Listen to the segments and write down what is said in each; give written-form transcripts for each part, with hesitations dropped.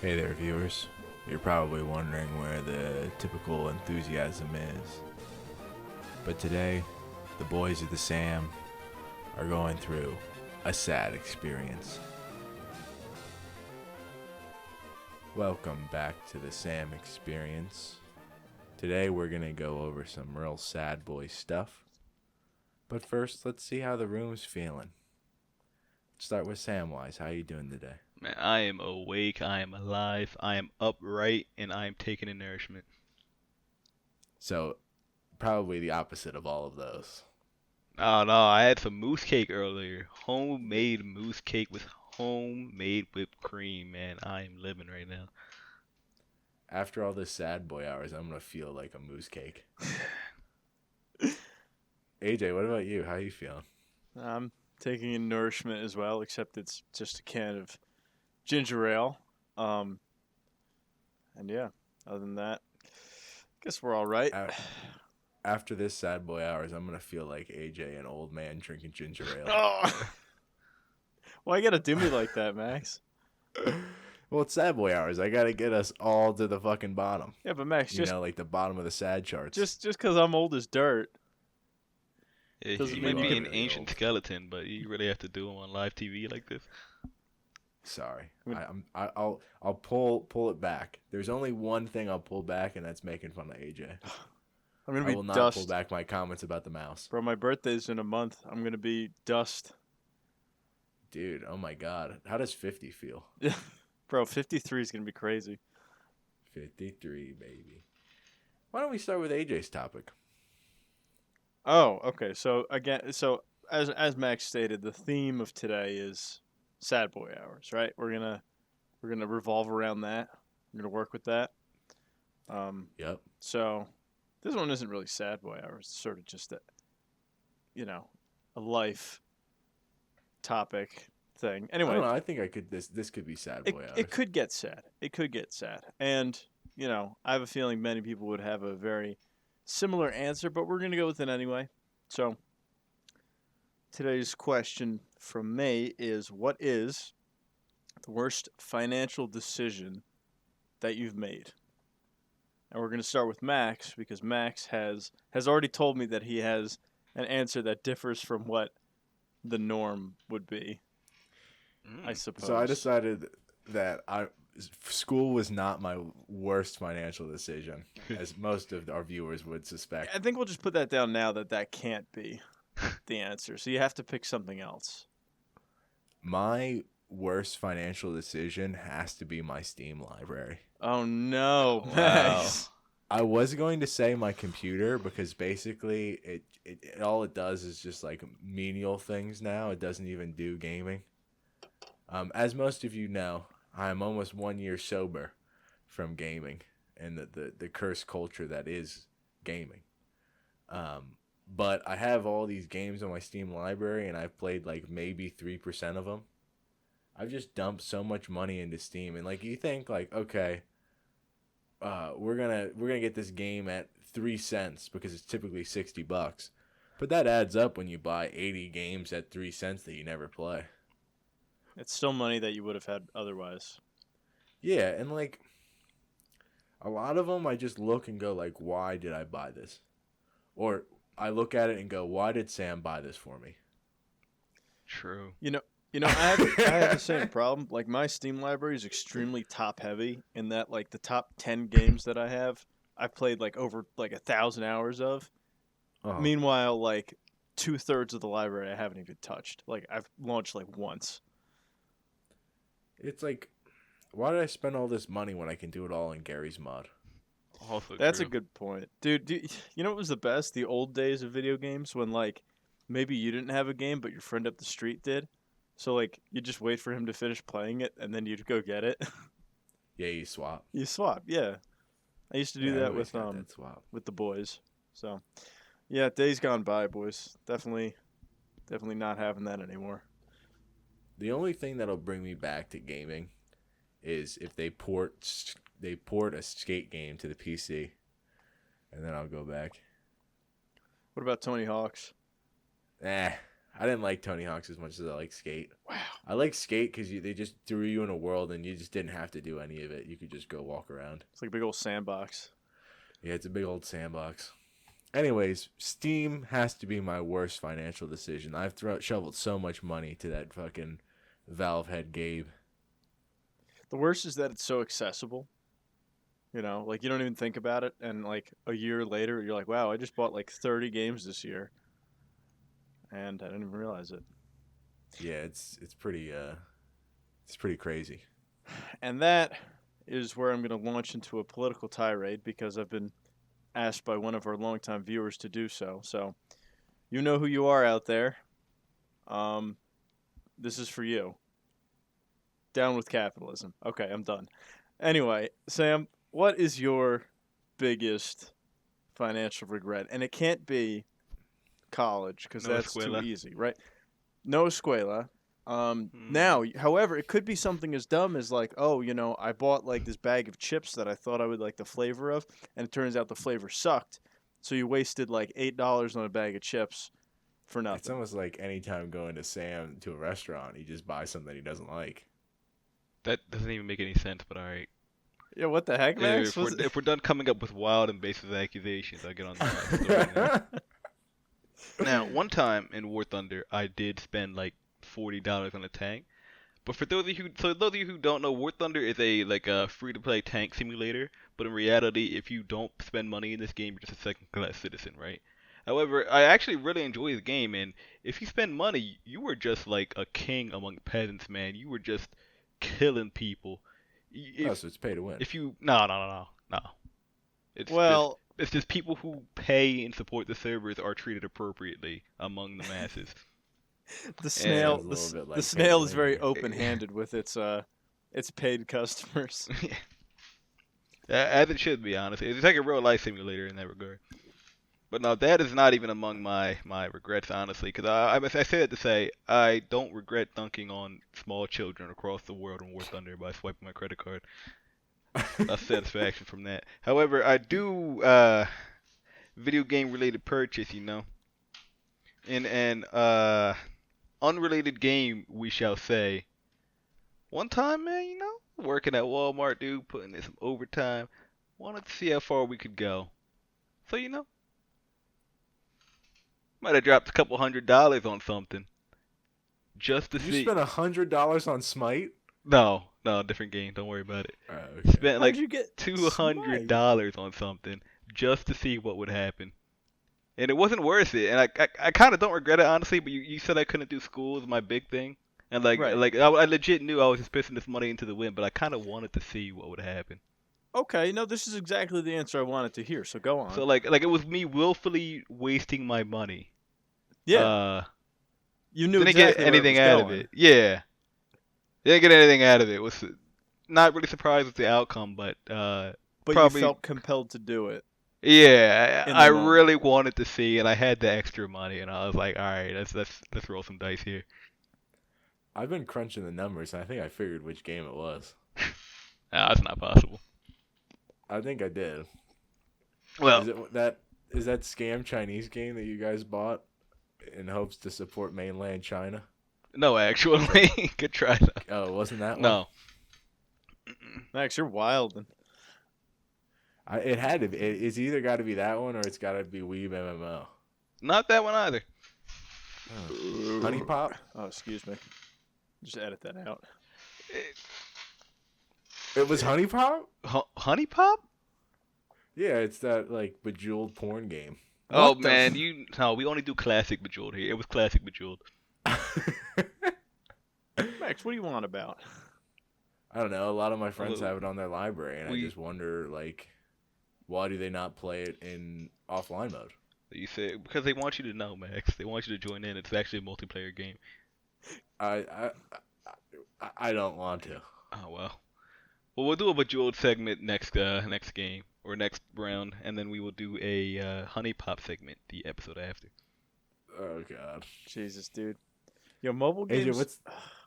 Hey there, viewers. You're probably wondering where the typical enthusiasm is. But today, the boys of the S.A.M are going through a sad experience. Welcome back to the S.A.M experience. Today we're gonna go over some real sad boy stuff. But first, let's see how the room's feeling. Let's start with Samwise. How you doing today? Man, I am awake, I am alive, I am upright, and I am taking in nourishment. So, probably the opposite of all of those. Oh no, I had some mousse cake earlier. Homemade mousse cake with homemade whipped cream, man. I am living right now. After all this sad boy hours, I'm gonna feel like a moose cake. AJ, what about you? How you feeling? I'm taking in nourishment as well, except it's just a can of ginger ale. And yeah, other than that, guess we're all right. After this sad boy hours, I'm gonna feel like AJ, an old man drinking ginger ale. Oh, why you gotta do me like that, Max? Well, it's sad boy hours. I gotta get us all to the fucking bottom. Yeah, but Max, You know, like the bottom of the sad charts. just because I'm old as dirt. Yeah, Doesn't you mean might you be can- an ancient skeleton, but you really have to do them on live TV like this. Sorry, I mean- I'll pull it back. There's only one thing I'll pull back, and that's making fun of AJ. I'm gonna I be will not dust. pull back my comments about the mouse. Bro, my birthday's in a month. I'm gonna be dust. Dude, oh my god, how does 50 feel? Bro, 53 is gonna be crazy. 53, baby. Why don't we start with AJ's topic? Oh, okay. So as Max stated, the theme of today is sad boy hours, right? We're gonna revolve around that. We're gonna work with that. Yep. So this one isn't really sad boy hours. It's sort of just a life topic thing. I Anyway, don't know. I think I could. This could be sad boy hours. it could get sad. It could get sad, and I have a feeling many people would have a very similar answer, but we're gonna go with it anyway. So today's question from me is, what is the worst financial decision that you've made? And we're going to start with Max, because Max has already told me that he has an answer that differs from what the norm would be, I suppose. So I decided that school was not my worst financial decision, as most of our viewers would suspect. I think we'll just put that down now, that can't be the answer. So you have to pick something else. My worst financial decision has to be my Steam library. Oh no, Wow. Max. I was going to say my computer, because basically it all it does is just like menial things now. It doesn't even do gaming. As most of you know, I'm almost 1 year sober from gaming and the cursed culture that is gaming. But I have all these games on my Steam library, and I've played like maybe 3% of them. I've just dumped so much money into Steam, and like you think like, okay, we're gonna get this game at 3 cents because it's typically $60, but that adds up when you buy 80 games at 3 cents that you never play. It's still money that you would have had otherwise. Yeah, and like a lot of them, I just look and go like, why did I buy this? Or I look at it and go, why did Sam buy this for me? True. I have the same problem. Like, my Steam library is extremely top heavy, in that like the top 10 games that I have, I've played like over like 1,000 hours of. Uh-huh. Meanwhile, like 2/3 of the library I haven't even touched. Like, I've launched like once. It's like, why did I spend all this money when I can do it all in Gary's mod? Also That's true. a good point, dude. You know what was the best? The old days of video games, when like maybe you didn't have a game, but your friend up the street did. So like you just wait for him to finish playing it, and then you'd go get it. Yeah, you swap. You swap, yeah. I used to do Yeah, I that always with got that swap. with the boys. So, yeah, days gone by, boys. Definitely not having that anymore. The only thing that'll bring me back to gaming is if they port a skate game to the PC, and then I'll go back. What about Tony Hawk's? I I didn't like Tony Hawk's as much as I like Skate. Wow. I like Skate because they just threw you in a world and you just didn't have to do any of it. You could just go walk around. It's like a big old sandbox. Yeah, it's a big old sandbox. Anyways, Steam has to be my worst financial decision. I've shoveled so much money to that fucking Valve head Gabe. The worst is that it's so accessible. You know, like you don't even think about it, and like a year later, you're like, "Wow, I just bought like 30 games this year," and I didn't even realize it. Yeah, it's pretty crazy. And that is where I'm going to launch into a political tirade because I've been asked by one of our longtime viewers to do so. So, you know who you are out there. This is for you. Down with capitalism. Okay, I'm done. Anyway, Sam, what is your biggest financial regret? And it can't be college because No that's escuela. too easy, right? No escuela. Now, however, it could be something as dumb as like, oh, you know, I bought like this bag of chips that I thought I would like the flavor of, and it turns out the flavor sucked. So you wasted like $8 on a bag of chips for It's nothing. almost like anytime going to Sam to a restaurant, he just buys something he doesn't like. That doesn't even make any sense, but alright. Yeah, what the heck, Yeah, Max? if we're done coming up with wild and baseless accusations, I'll get on the story now. Now, one time in War Thunder, I did spend like $40 on a tank. But for those of you who don't know, War Thunder is a free-to-play tank simulator. But in reality, if you don't spend money in this game, you're just a second-class citizen, right? However, I actually really enjoy the game, and if you spend money, you were just like a king among peasants, man. You were just killing people. Oh, so it's pay to win. If you no. It's Well, it's just people who pay and support the servers are treated appropriately among the masses. the snail, Sounds a little bit like the snail is Pay to very Win. open-handed with its paid customers. As it should be, honestly. It's like a real life simulator in that regard. But no, that is not even among my regrets, honestly. Because I say that to say, I don't regret dunking on small children across the world in War Thunder by swiping my credit card. A satisfaction from that. However, I do video game related purchase, you know. In an unrelated game, we shall say. One time, man, you know, working at Walmart, dude, putting in some overtime. Wanted to see how far we could go. So, you know, might have dropped a couple $100 on something. Just to You see. spent $100 on Smite? No, different game. Don't worry about it. Okay. Spent How'd like you get $200 on something just to see what would happen. And it wasn't worth it. And I kind of don't regret it, honestly, but you said I couldn't do school was my big thing. And Right. I legit knew I was just pissing this money into the wind, but I kind of wanted to see what would happen. Okay, no, this is exactly the answer I wanted to hear. So go on. So like it was me willfully wasting my money. Yeah, you knew Didn't exactly get anything out of it. Yeah. Didn't get anything out of it. Was not really surprised with the outcome, but but probably- you felt compelled to do it. yeah, In the I moment. really wanted to see, and I had the extra money, and I was like, all right, let's roll some dice here. I've been crunching the numbers, and I think I figured which game it was. Nah, that's not possible. I think I did. Well, Is that scam Chinese game that you guys bought in hopes to support mainland China? no, actually, good try though. Oh, it wasn't that one? No, Max, you're wild. It had to be. It's either got to be that one or it's got to be Weeb MMO. not that one either. Oh. Honey Pop? Oh, excuse me. Just edit that out. It was Honey Pop? Honey Pop? Yeah, it's that like Bejeweled porn game. Oh What the man, f- no, we only do classic Bejeweled here. It was classic Bejeweled. Max, what do you want about? I don't know. A lot of my friends have it on their library, and I we- just wonder, like, why do they not play it in offline mode? You say because they want you to know, Max. They want you to join in. It's actually a multiplayer game. I don't want to. Oh well. Well, we'll do a Bejeweled segment next game or next round, and then we will do a Honey Pop segment the episode after. Oh god. Jesus, dude. Yo, mobile AJ, games.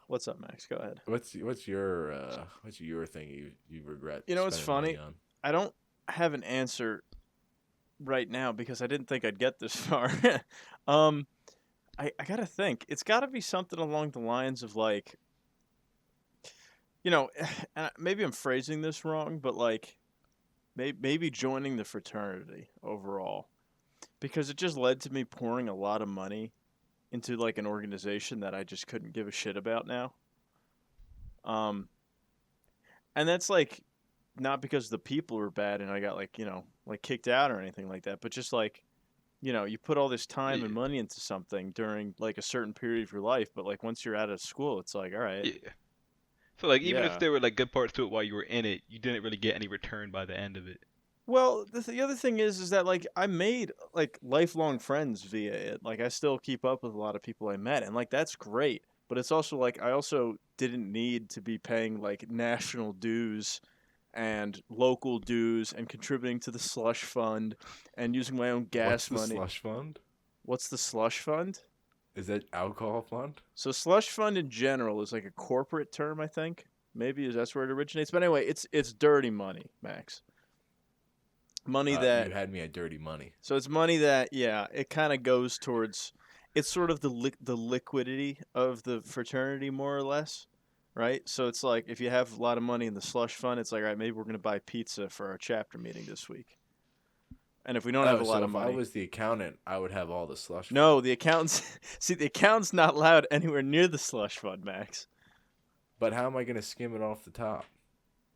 What's up, Max? Go ahead. what's your thing you regret? You know what's spending money funny? on? I don't have an answer right now because I didn't think I'd get this far. I gotta think. It's gotta be something along the lines of like, and maybe I'm phrasing this wrong, but like maybe joining the fraternity overall, because it just led to me pouring a lot of money into like an organization that I just couldn't give a shit about now. Um, and that's like not because the people were bad and I got like like kicked out or anything like that, but just like you put all this time and Yeah, money into something during like a certain period of your life, but like once you're out of school, it's like, all right, yeah. So like even if yeah. there were like good parts to it while you were in it, you didn't really get any return by the end of it. Well, the other thing is that like I made like lifelong friends via it. Like I still keep up with a lot of people I met, and like that's great. But it's also like I also didn't need to be paying like national dues and local dues and contributing to the slush fund and using my own What's gas the money. slush fund? What's the slush fund? Is that alcohol fund? So slush fund in general is like a corporate term, I think. Maybe that's where it originates. But anyway, it's dirty money, Max. Money You that had me at dirty money. So it's money that, yeah, it kind of goes towards. It's sort of the liquidity of the fraternity, more or less, right? So it's like if you have a lot of money in the slush fund, it's like, all right, maybe we're gonna buy pizza for our chapter meeting this week. And if we don't have Oh, a lot so of if I money, was the accountant, I would have all the slush fund. no, the accountants see the accountant's not allowed anywhere near the slush fund, Max, But how am I gonna skim it off the top?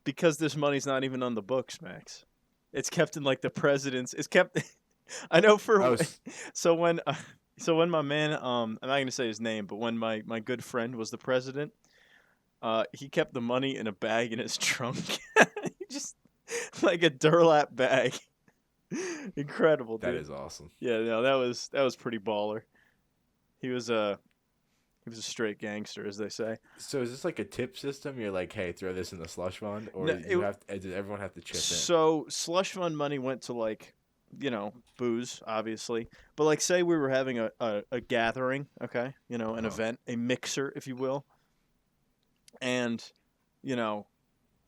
because this money's not even on the books, Max. It's kept in like the president's. It's kept. I know I for was so when so when my man I'm not gonna say his name, but when my good friend was the president, he kept the money in a bag in his trunk. He just like a Durlap bag. Incredible, that dude. is awesome. Yeah, no, that was pretty baller. He was a he was a straight gangster, as they say. So is this like a tip system? You're like, hey, throw this in the slush fund, or No, you have to, does everyone have to chip in? so slush fund money went to like booze, obviously, but like say we were having a gathering, okay, an Uh-huh. event, a mixer, if you will, and you know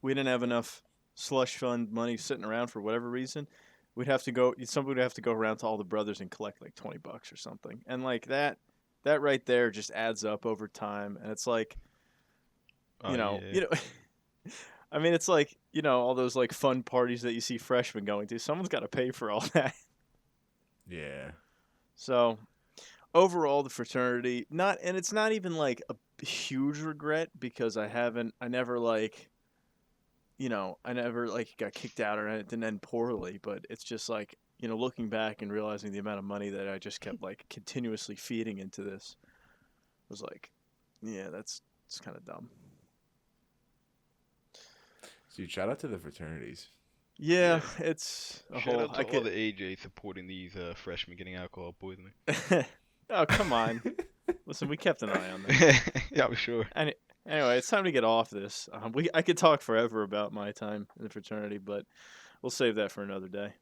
we didn't have enough slush fund money sitting around for whatever reason. Somebody would have to go around to all the brothers and collect like $20 or something, and like that right there just adds up over time, and it's like Oh yeah. you know I mean, it's like all those like fun parties that you see freshmen going to. Someone's got to pay for all that. Yeah. So overall, the fraternity and it's not even like a huge regret because I never like, I never like got kicked out or it didn't end poorly. But it's just like looking back and realizing the amount of money that I just kept like continuously feeding into this was like, yeah, it's kind of dumb. Dude, shout out to the fraternities. Yeah, Yeah. it's a Shout whole. out to I all could. the AJs supporting these freshmen getting alcohol poisoning. Oh, come on. Listen, we kept an eye on them. Yeah, I'm sure. And anyway, it's time to get off this. I could talk forever about my time in the fraternity, but we'll save that for another day.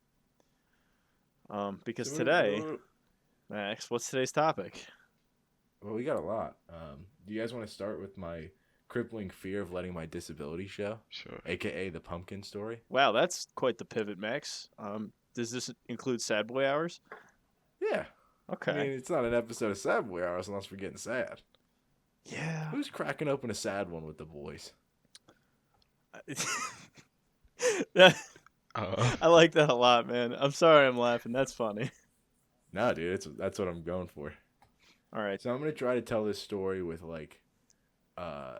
Because So today, Max, what's today's topic? well, we got a lot. Do you guys want to start with my crippling fear of letting my disability show, Sure. aka the pumpkin story? Wow, that's quite the pivot, Max. Does this include sad boy hours? Yeah. I Okay. mean, it's not an episode of Sad Boy Hours unless we're getting sad. Yeah. Who's cracking open a sad one with the boys? That- Uh, I like that a lot, man. I'm sorry I'm laughing. That's funny. No, dude, that's what I'm going for. All right. So I'm gonna try to tell this story with like, uh,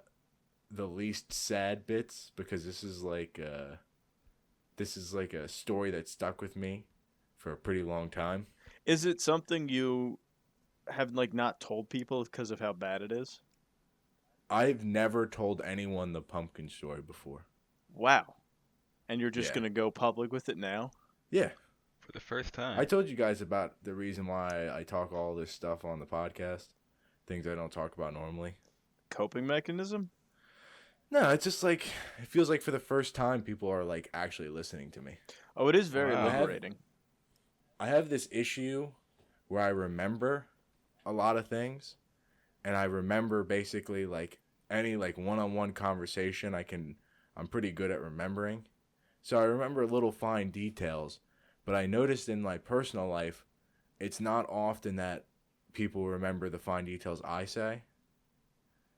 the least sad bits because this is like a story that stuck with me for a pretty long time. Is it something you have like not told people because of how bad it is? I've never told anyone the pumpkin story before. Wow. And you're just Yeah. gonna go public with it now? Yeah. for the first time. I told you guys about the reason why I talk all this stuff on the podcast, things I don't talk about normally. Coping mechanism? No, it's just like it feels like for the first time people are like actually listening to me. Oh, it is very Wow. liberating. I have this issue where I remember a lot of things and I remember basically like any like one-on-one conversation I'm pretty good at remembering. So I remember little fine details, but I noticed in my personal life it's not often that people remember the fine details I say,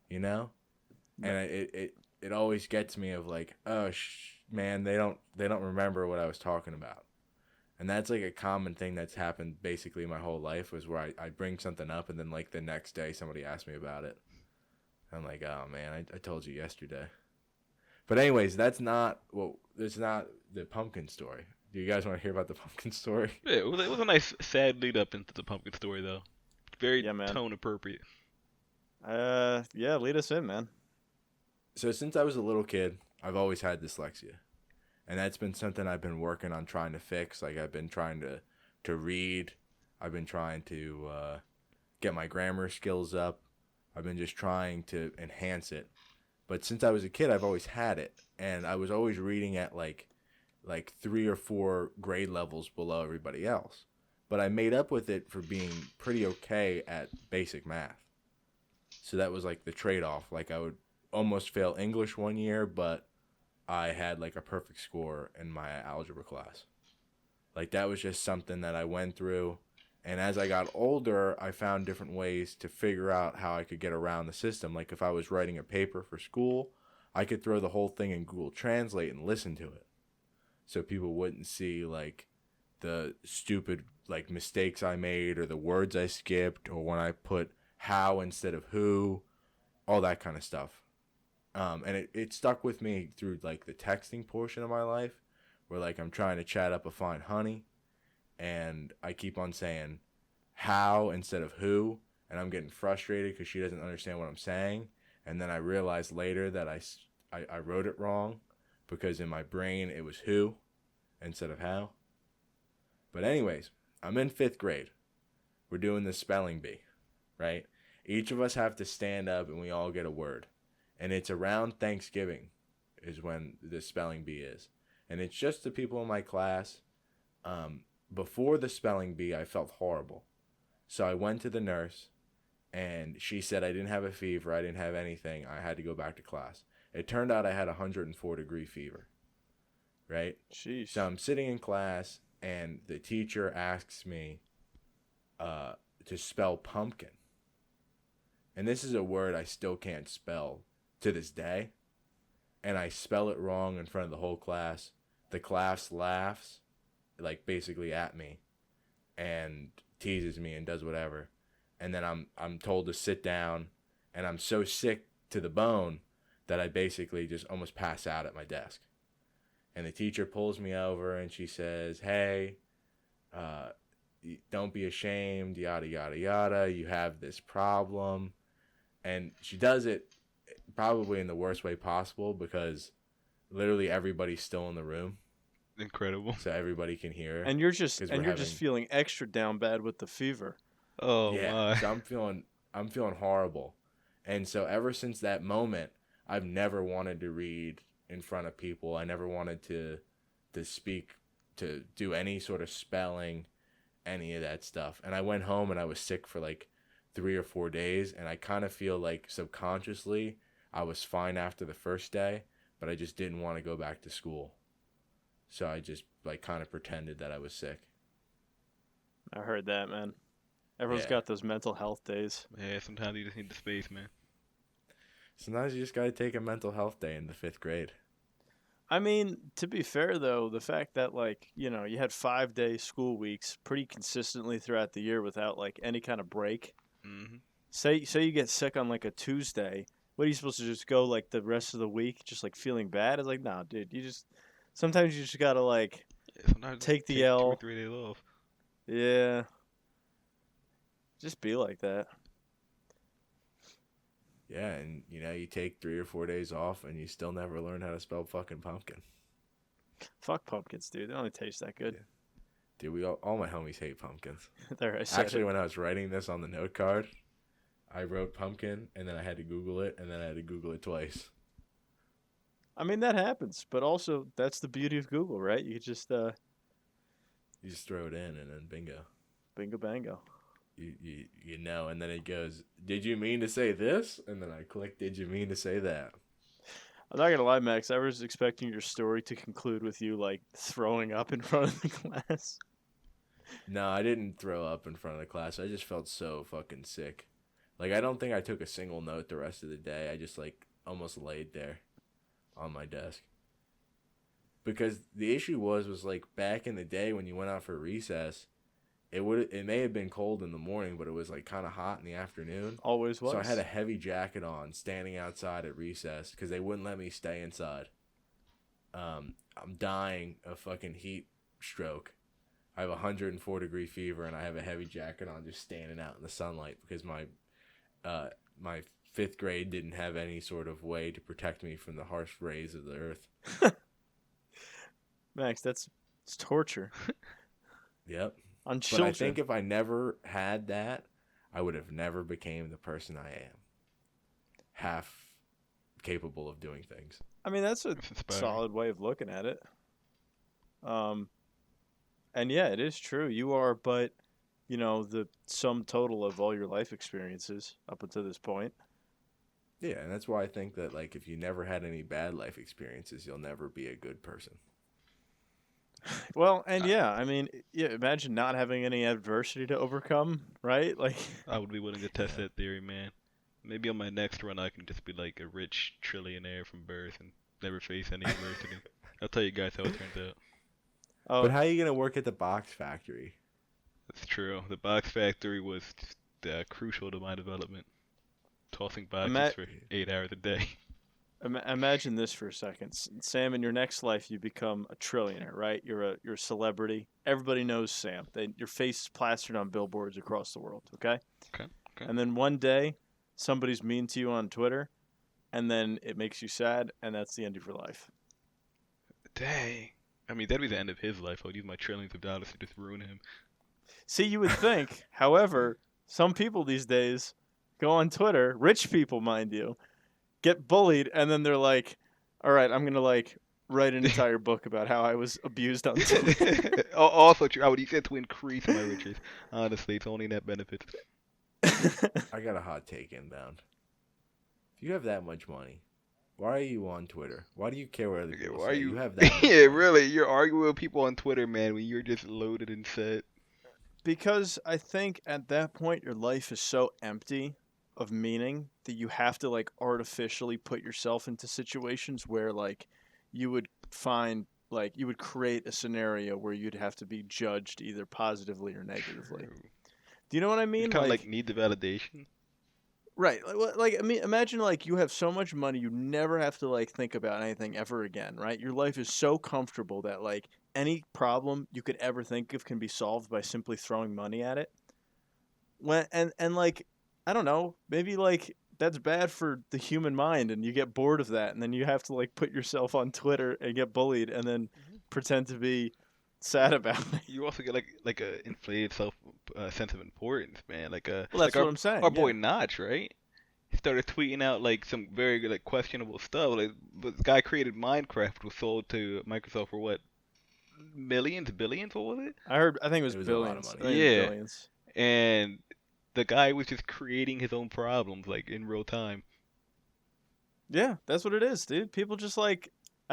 you know? And it always gets me of like, oh man, they don't remember what I was talking about. And that's like a common thing that's happened basically my whole life, was where I bring something up and then like the next day somebody asks me about it. I'm like, oh man, I told you yesterday. But anyways, that's not the pumpkin story. Do you guys want to hear about the pumpkin story? Yeah, it was a nice sad lead up into the pumpkin story though. Very Yeah, man. tone appropriate. Yeah, lead us in, man. So since I was a little kid, I've always had dyslexia. And that's been something I've been working on trying to fix. Like I've been trying to read. I've been trying to get my grammar skills up. I've been just trying to enhance it. But since I was a kid, I've always had it. And I was always reading at like 3 or 4 grade levels below everybody else. But I made up with it for being pretty okay at basic math. So that was like the trade-off. Like I would almost fail English one year, but I had like a perfect score in my algebra class. Like that was just something that I went through. And as I got older, I found different ways to figure out how I could get around the system. Like if I was writing a paper for school, I could throw the whole thing in Google Translate and listen to it. So people wouldn't see like the stupid like mistakes I made or the words I skipped or when I put how instead of who, all that kind of stuff. And it stuck with me through like the texting portion of my life, where like I'm trying to chat up a fine honey and I keep on saying how instead of who, and I'm getting frustrated because she doesn't understand what I'm saying. And then I realized later that I wrote it wrong because in my brain it was who instead of how. But anyways, I'm in 5th grade. We're doing the spelling bee, right? Each of us have to stand up and we all get a word. And it's around Thanksgiving is when the spelling bee is. And it's just the people in my class. Before the spelling bee, I felt horrible. So I went to the nurse, and she said I didn't have a fever. I didn't have anything. I had to go back to class. It turned out I had 104-degree fever, right? Jeez. So I'm sitting in class, and the teacher asks me to spell pumpkin. And this is a word I still can't spell to this day. And I spell it wrong in front of the whole class. The class laughs, like basically at me, and teases me and does whatever. And then I'm told to sit down, and I'm so sick to the bone that I basically just almost pass out at my desk. And the teacher pulls me over and she says, hey, don't be ashamed, yada, yada, yada. You have this problem. And she does it probably in the worst way possible because literally everybody's still in the room. Incredible. So everybody can hear. And you're just feeling extra down bad with the fever. Oh yeah, my. So I'm feeling horrible. And so ever since that moment, I've never wanted to read in front of people. I never wanted to speak, to do any sort of spelling, any of that stuff. And I went home and I was sick for like 3 or 4 days, and I kind of feel like subconsciously I was fine after the first day, but I just didn't want to go back to school. So I just like kind of pretended that I was sick. I heard that, man. Everyone's Yeah. got those mental health days. Yeah, sometimes you just need the space, man. Sometimes you just got to take a mental health day in the 5th grade. I mean, to be fair though, the fact that like, you had 5-day school weeks pretty consistently throughout the year without like any kind of break. Mm-hmm. Say you get sick on like a Tuesday, what are you supposed to just go like the rest of the week just like feeling bad? It's like, nah, dude, sometimes you just gotta like Yeah, sometimes take the take 2 or L. 3 days off. Yeah. Just be like that. Yeah, and you take 3 or 4 days off and you still never learn how to spell fucking pumpkin. Fuck pumpkins, dude. They don't taste that good. Yeah. Dude, all my homies hate pumpkins. There, I said Actually, it. when I was writing this on the note card, I wrote pumpkin, and then I had to Google it, and then I had to Google it twice. I mean, that happens, but also that's the beauty of Google, right? You could just You just throw it in, and then bingo. bingo bango. You know, and then it goes, did you mean to say this? And then I click, did you mean to say that? I'm not gonna lie, Max. I was expecting your story to conclude with you like throwing up in front of the class. No, I didn't throw up in front of the class. I just felt so fucking sick. Like, I don't think I took a single note the rest of the day. I just, like, almost laid there on my desk. Because the issue was like, back in the day when you went out for recess, it may have been cold in the morning, but it was, like, kind of hot in the afternoon. Always was. So I had a heavy jacket on standing outside at recess because they wouldn't let me stay inside. I'm dying of fucking heat stroke. I have a 104-degree fever, and I have a heavy jacket on just standing out in the sunlight because my fifth grade didn't have any sort of way to protect me from the harsh rays of the earth. Max, it's torture. Yep. On But children. I think if I never had that, I would have never became the person I am. Half capable of doing things. I mean, that's a That's inspiring. solid way of looking at it. And yeah, it is true. You are but, the sum total of all your life experiences up until this point. Yeah, and that's why I think that, like, if you never had any bad life experiences, you'll never be a good person. Well, and yeah, I mean, yeah, imagine not having any adversity to overcome, right? Like, I would be willing to test Yeah. that theory, man. Maybe on my next run, I can just be like a rich trillionaire from birth and never face any adversity. I'll tell you guys how it turns out. oh, But how are you going to work at the box factory? That's true. The box factory was just, crucial to my development. Tossing boxes Ima- for 8 hours a day. imagine this for a second, Sam. In your next life, you become a trillionaire, right? You're a celebrity. Everybody knows Sam. Your face is plastered on billboards across the world. Okay. Okay. And then one day, somebody's mean to you on Twitter, and then it makes you sad, and that's the end of your life. Dang. I mean, that'd be the end of his life. I would use my trillions of dollars to just ruin him. See, you would think. However, some people these days go on Twitter, rich people, mind you, get bullied, and then they're like, "All right, I'm gonna write an entire book about how I was abused on Twitter." Also true. I would use that to increase my riches. Honestly, it's only net benefits. I got a hot take inbound. If you have that much money, why are you on Twitter? Why do you care what other Okay, people why are say? you? You have that much Yeah, money. really. You're arguing with people on Twitter, man, when you're just loaded and set. Because I think at that point your life is so empty of meaning that you have to artificially put yourself into situations where you would find you would create a scenario where you'd have to be judged either positively or negatively. True. Do you know what I You mean? kind of like need the validation. Right. I mean, imagine you have so much money you never have to think about anything ever again, right? Your life is so comfortable that any problem you could ever think of can be solved by simply throwing money at it. And I don't know, maybe that's bad for the human mind and you get bored of that and then you have to put yourself on Twitter and get bullied and then pretend to be sad about it. You also get like a inflated sense of importance, man. Well, that's like what I'm saying. our Yeah. boy Notch, right? He started tweeting out some very questionable stuff. But the guy created Minecraft, was sold to Microsoft for what, millions, billions? What was it? I think it was It was a lot of billions. money. I think it was Yeah. billions. And the guy was just creating his own problems in real time. Yeah, that's what it is, dude. People just I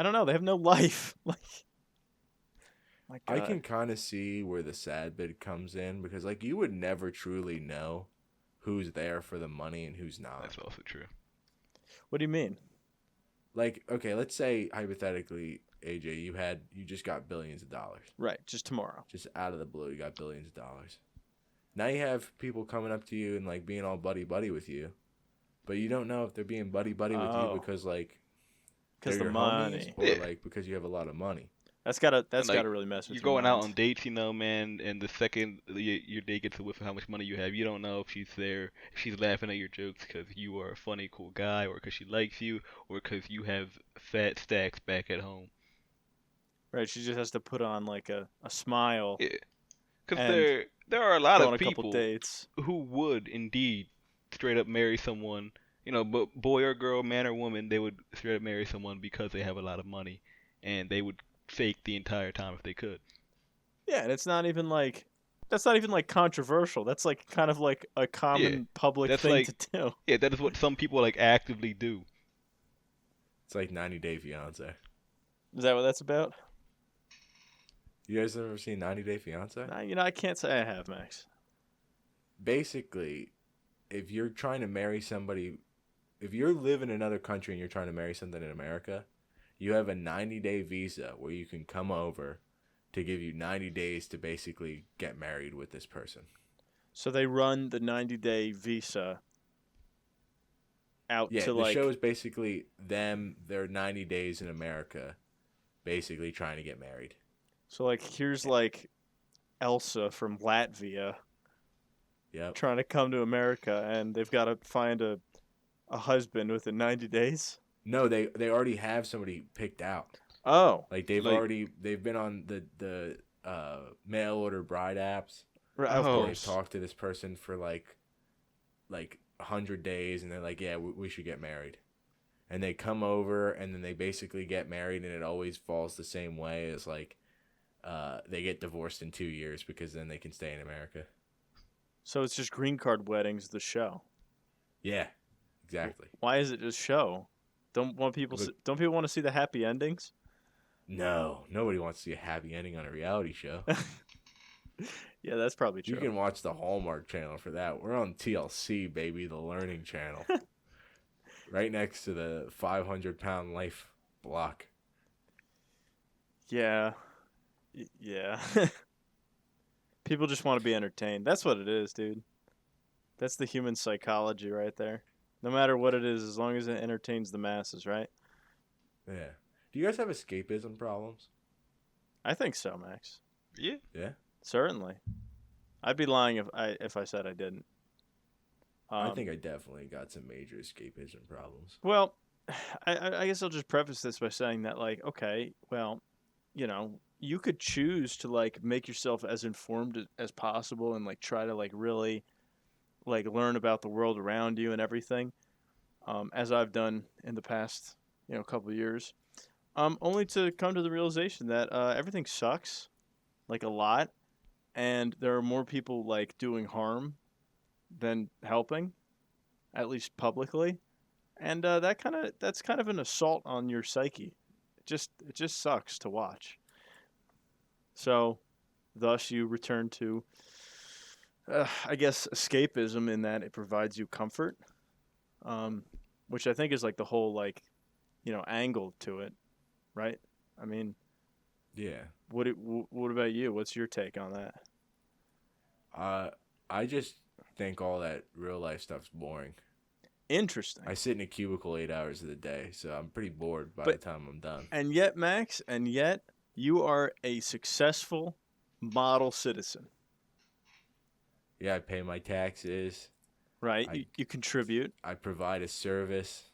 don't know, they have no life. My I God. can kind of see where the sad bit comes in because, you would never truly know who's there for the money and who's not. That's also true. What do you mean? Okay, let's say hypothetically, AJ, you just got billions of dollars. Right, just tomorrow. Just out of the blue, you got billions of dollars. Now you have people coming up to you and being all buddy buddy with you, but you don't know if they're being buddy buddy with Oh. you because they're Because the your money. homies or Yeah. because you have a lot of money. That's gotta And, really mess with You're your going out mind. on dates, man, and the second your date gets a whiff of how much money you have, you don't know if she's there, if she's laughing at your jokes because you are a funny, cool guy, or because she likes you, or because you have fat stacks back at home. Right, she just has to put on a smile Yeah, because and there are a lot go of on a couple people dates. who would indeed straight up marry someone, but boy or girl, man or woman, they would straight up marry someone because they have a lot of money, and they would fake the entire time if they could. Yeah, and it's not even that's not even controversial. That's kind of a common public that's thing to do. Yeah, that is what some people actively do. It's like 90 Day Fiance. Is that what that's about? You guys ever seen 90 Day Fiance? I can't say I have, Max. Basically, if you're trying to marry somebody, if you live in another country and you're trying to marry something in America, you have a 90-day visa where you can come over to give you 90 days to basically get married with this person. So they run the 90-day visa out Yeah, to the show is basically them, their 90 days in America, basically trying to get married. So here's like Elsa from Latvia Yep. trying to come to America, and they've got to find a husband within 90 days. No, they already have somebody picked out. Oh, Like they've been on the mail order bride apps. of Oh. They've course. talked to this person for like 100 days, and they're like, yeah, we should get married. And they come over, and then they basically get married, and it always falls the same way as like they get divorced in 2 years because then they can stay in America. So it's just green card weddings, the show. Yeah, exactly. Why is it just show? Don't people want to see the happy endings? No, nobody wants to see a happy ending on a reality show. Yeah, that's probably true. You can watch the Hallmark Channel for that. We're on TLC, baby, the Learning Channel. Right next to the 500-pound life block. Yeah. Yeah. People just want to be entertained. That's what it is, dude. That's the human psychology right there. No matter what it is, as long as it entertains the masses, right? Yeah. Do you guys have escapism problems? I think so, Max. Yeah. Yeah. Certainly. I'd be lying if I said I didn't. I think I definitely got some major escapism problems. Well, I guess I'll just preface this by saying that, okay, well, you could choose to make yourself as informed as possible and try to really learn about the world around you and everything, as I've done in the past couple of years, only to come to the realization that everything sucks, a lot, and there are more people doing harm than helping, at least publicly, and that's kind of an assault on your psyche. It just sucks to watch. So, thus you return to, I guess, escapism in that it provides you comfort, which I think is the whole angle to it, right? I mean, Yeah. what about you? What's your take on that? I just think all that real life stuff's boring. Interesting. I sit in a cubicle 8 hours of the day, so I'm pretty bored by the time I'm done. And yet, Max, you are a successful model citizen. Yeah, I pay my taxes. Right? You contribute. I provide a service.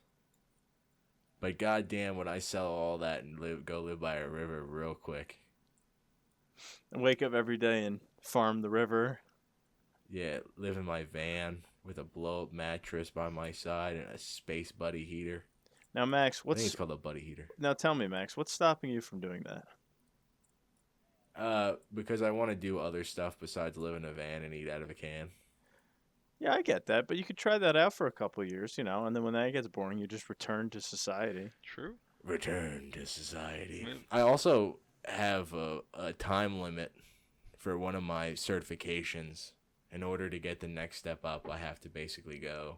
But goddamn, would I sell all that and go live by a river real quick. And wake up every day and farm the river. Yeah, live in my van with a blow-up mattress by my side and a space buddy heater. Now, Max, I think it's called a buddy heater. Now tell me, Max, what's stopping you from doing that? Because I want to do other stuff besides live in a van and eat out of a can. Yeah, I get that, but you could try that out for a couple of years, and then when that gets boring, you just return to society. True. Return to society. I also have a time limit for one of my certifications. In order to get the next step up, I have to basically go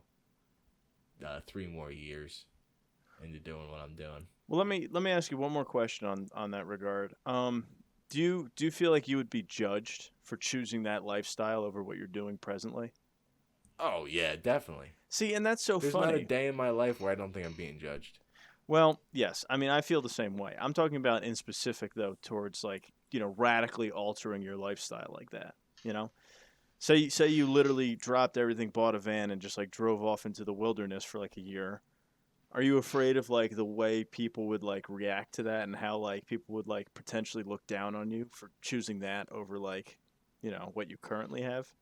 3 more years into doing what I'm doing. Well, let me ask you one more question on that regard. Do you feel like you would be judged for choosing that lifestyle over what you're doing presently? Oh yeah, definitely. See, and that's so There's funny. not a day in my life where I don't think I'm being judged. Well, yes. I mean, I feel the same way. I'm talking about in specific though, towards radically altering your lifestyle like that. Say you literally dropped everything, bought a van, and just drove off into the wilderness for a year. Are you afraid of the way people would react to that, and how people would potentially look down on you for choosing that over what you currently have?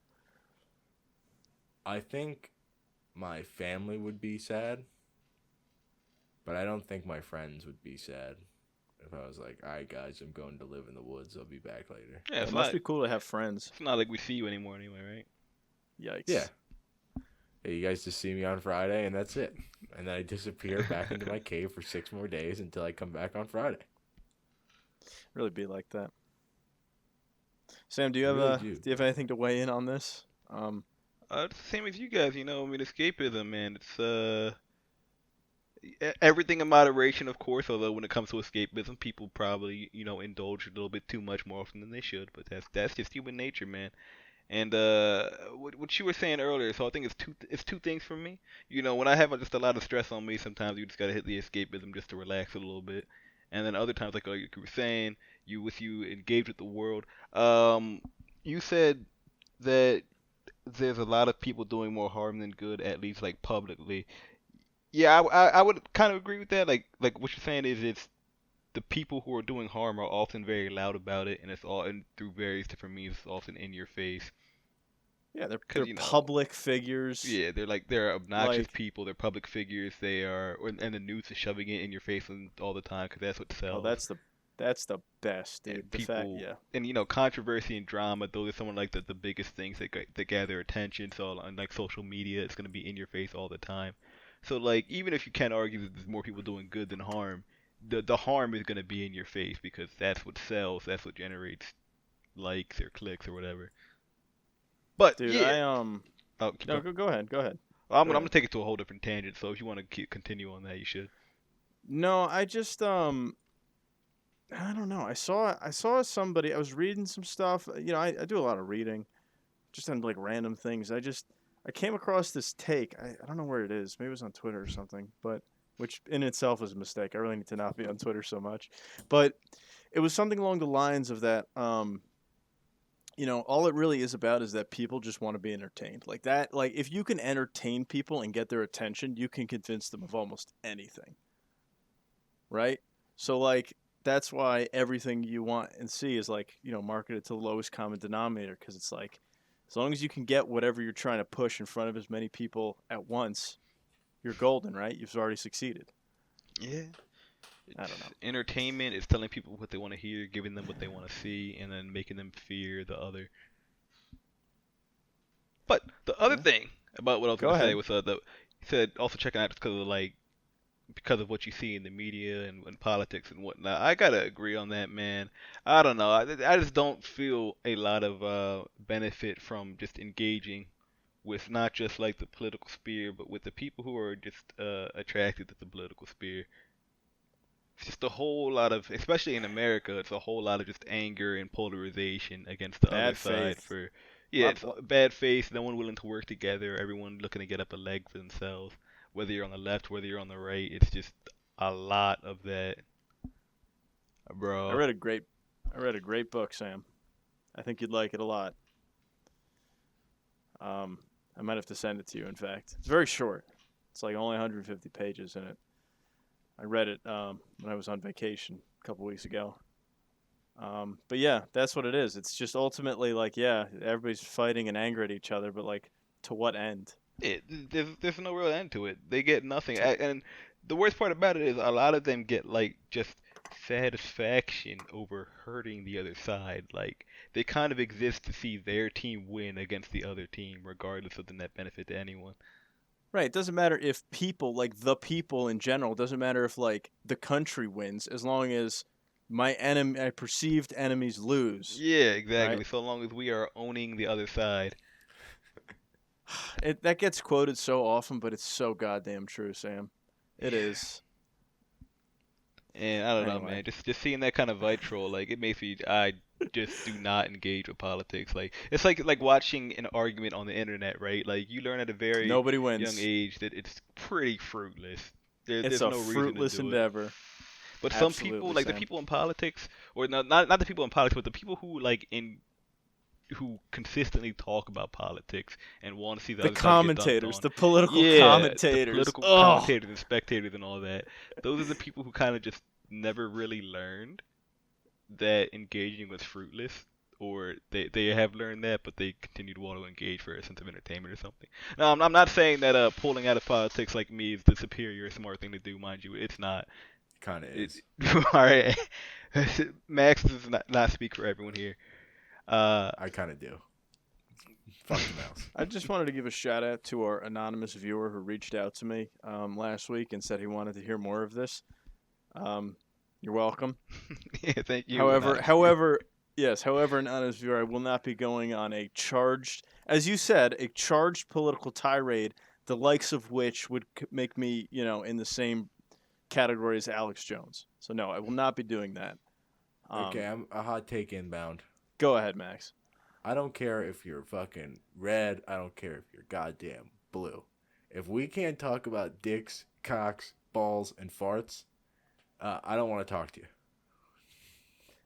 I think my family would be sad, but I don't think my friends would be sad if I was like, all right, guys, I'm going to live in the woods. I'll be back later. Yeah, It must be cool to have friends. It's not like we see you anymore anyway, right? Yikes. Yeah. Hey, you guys just see me on Friday, and that's it. And then I disappear back into my cave for 6 more days until I come back on Friday. Really be like that. Sam, do you I have really do. do you have anything to weigh in on this? It's the same as you guys, you know. I mean, escapism, man. It's everything in moderation, of course. Although when it comes to escapism, people probably, you know, indulge a little bit too much more often than they should. But that's just human nature, man. And what you were saying earlier, so I think it's two things for me. You know, when I have just a lot of stress on me, sometimes you just gotta hit the escapism just to relax a little bit. And then other times, like you were saying, you engage with the world. Um, you said that there's a lot of people doing more harm than good, at least like publicly. Yeah, I would kind of agree with that. Like what you're saying is it's the people who are doing harm are often very loud about it, and it's all and through various different means, it's often in your face. Yeah, Cause they're you know, public figures. yeah, they're obnoxious Like, people. They're public figures. They are, and the news is shoving it in your face all the time because that's what oh, sells. that's the best, And dude. The fact, people, yeah. and you know, controversy and drama. Those are some of like the biggest things that gather attention. So on like social media, it's gonna be in your face all the time. So like, even if you can argue that there's more people doing good than harm, the harm is gonna be in your face because that's what sells. That's what generates likes or clicks or whatever. But Dude, yeah, oh, keep no, going. go ahead, go ahead, Well, go I'm gonna ahead. take it to a whole different tangent. So if you want to continue on that, you should. No, I just I don't know. I saw somebody. I was reading some stuff. You know, I do a lot of reading, just on like random things. I came across this take. I don't know where it is. Maybe it was on Twitter or something. But which in itself is a mistake. I really need to not be on Twitter so much. But it was something along the lines of that. You know, all it really is about is that people just want to be entertained. Like that. Like if you can entertain people and get their attention, you can convince them of almost anything. Right. So like that's why everything you want and see is like, you know, marketed to the lowest common denominator, because it's like as long as you can get whatever you're trying to push in front of as many people at once, you're golden, right? You've already succeeded. Yeah. I It's don't know. entertainment. It's telling people what they want to hear, giving them what they want to see, and then making them fear the other. But the other Yeah. thing about what I was Go gonna say ahead. was the you said also checking out because of like because of what you see in the media and politics and whatnot. I gotta agree on that, man. I don't know. I just don't feel a lot of benefit from just engaging with not just like the political sphere, but with the people who are just attracted to the political sphere. It's just a whole lot of, especially in America, it's a whole lot of just anger and polarization against the other Bad side faith. for, yeah, Lot, it's bad faith, no one willing to work together, everyone looking to get up a leg for themselves, whether you're on the left, whether you're on the right, it's just a lot of that, I bro. read a great I read a great book, Sam. I think you'd like it a lot. Um, I might have to send it to you. In fact, it's very short. It's like only 150 pages in it. I read it when I was on vacation a couple weeks ago. But yeah, that's what it is. It's just ultimately like, yeah, everybody's fighting and angry at each other, but like, to what end? There's no real end to it. They get nothing, To and the worst part about it is a lot of them get like just satisfaction over hurting the other side. Like they kind of exist to see their team win against the other team, regardless of the net benefit to anyone. right. It doesn't matter if people, like the people in general, it doesn't matter if like the country wins, as long as my perceived enemies lose. Yeah, Right. exactly. So long as we are owning the other side. That gets quoted so often, but it's so goddamn true, Sam. It is. And I don't know, Anyway. man. Just seeing that kind of vitriol, like it makes me. I just do not engage with politics. Like it's like watching an argument on the internet, right? Like you learn at a very Nobody young wins. age that it's pretty fruitless. It's There's a no reason to fruitless do it. endeavor. But some people, Absolutely, like the Sam. people in politics, or not the people in politics, but the people who like in who consistently talk about politics and want to see the The other side get dunked commentators, on. the political Yeah, the commentators. political Oh, commentators and spectators and all that. Those are the people who kind of just never really learned that engaging was fruitless. Or they have learned that, but they continue to want to engage for a sense of entertainment or something. Now, I'm not saying that pulling out of politics like me is the superior smart thing to do, mind you. It's not. Kind of It, is. all right. Max does not speak for everyone here. Uh, I kind of do. Fuck the mouse. I just wanted to give a shout out to our anonymous viewer who reached out to me last week and said he wanted to hear more of this. Um, you're welcome. yeah, thank you. However, Anonymous. however, Yes, however, an honest viewer, I will not be going on a charged, as you said, a charged political tirade, the likes of which would make me, in the same category as Alex Jones. So no, I will not be doing that. Okay, I'm a hot take inbound. Go ahead, Max. I don't care if you're fucking red. I don't care if you're goddamn blue. If we can't talk about dicks, cocks, balls, and farts, I don't want to talk to you.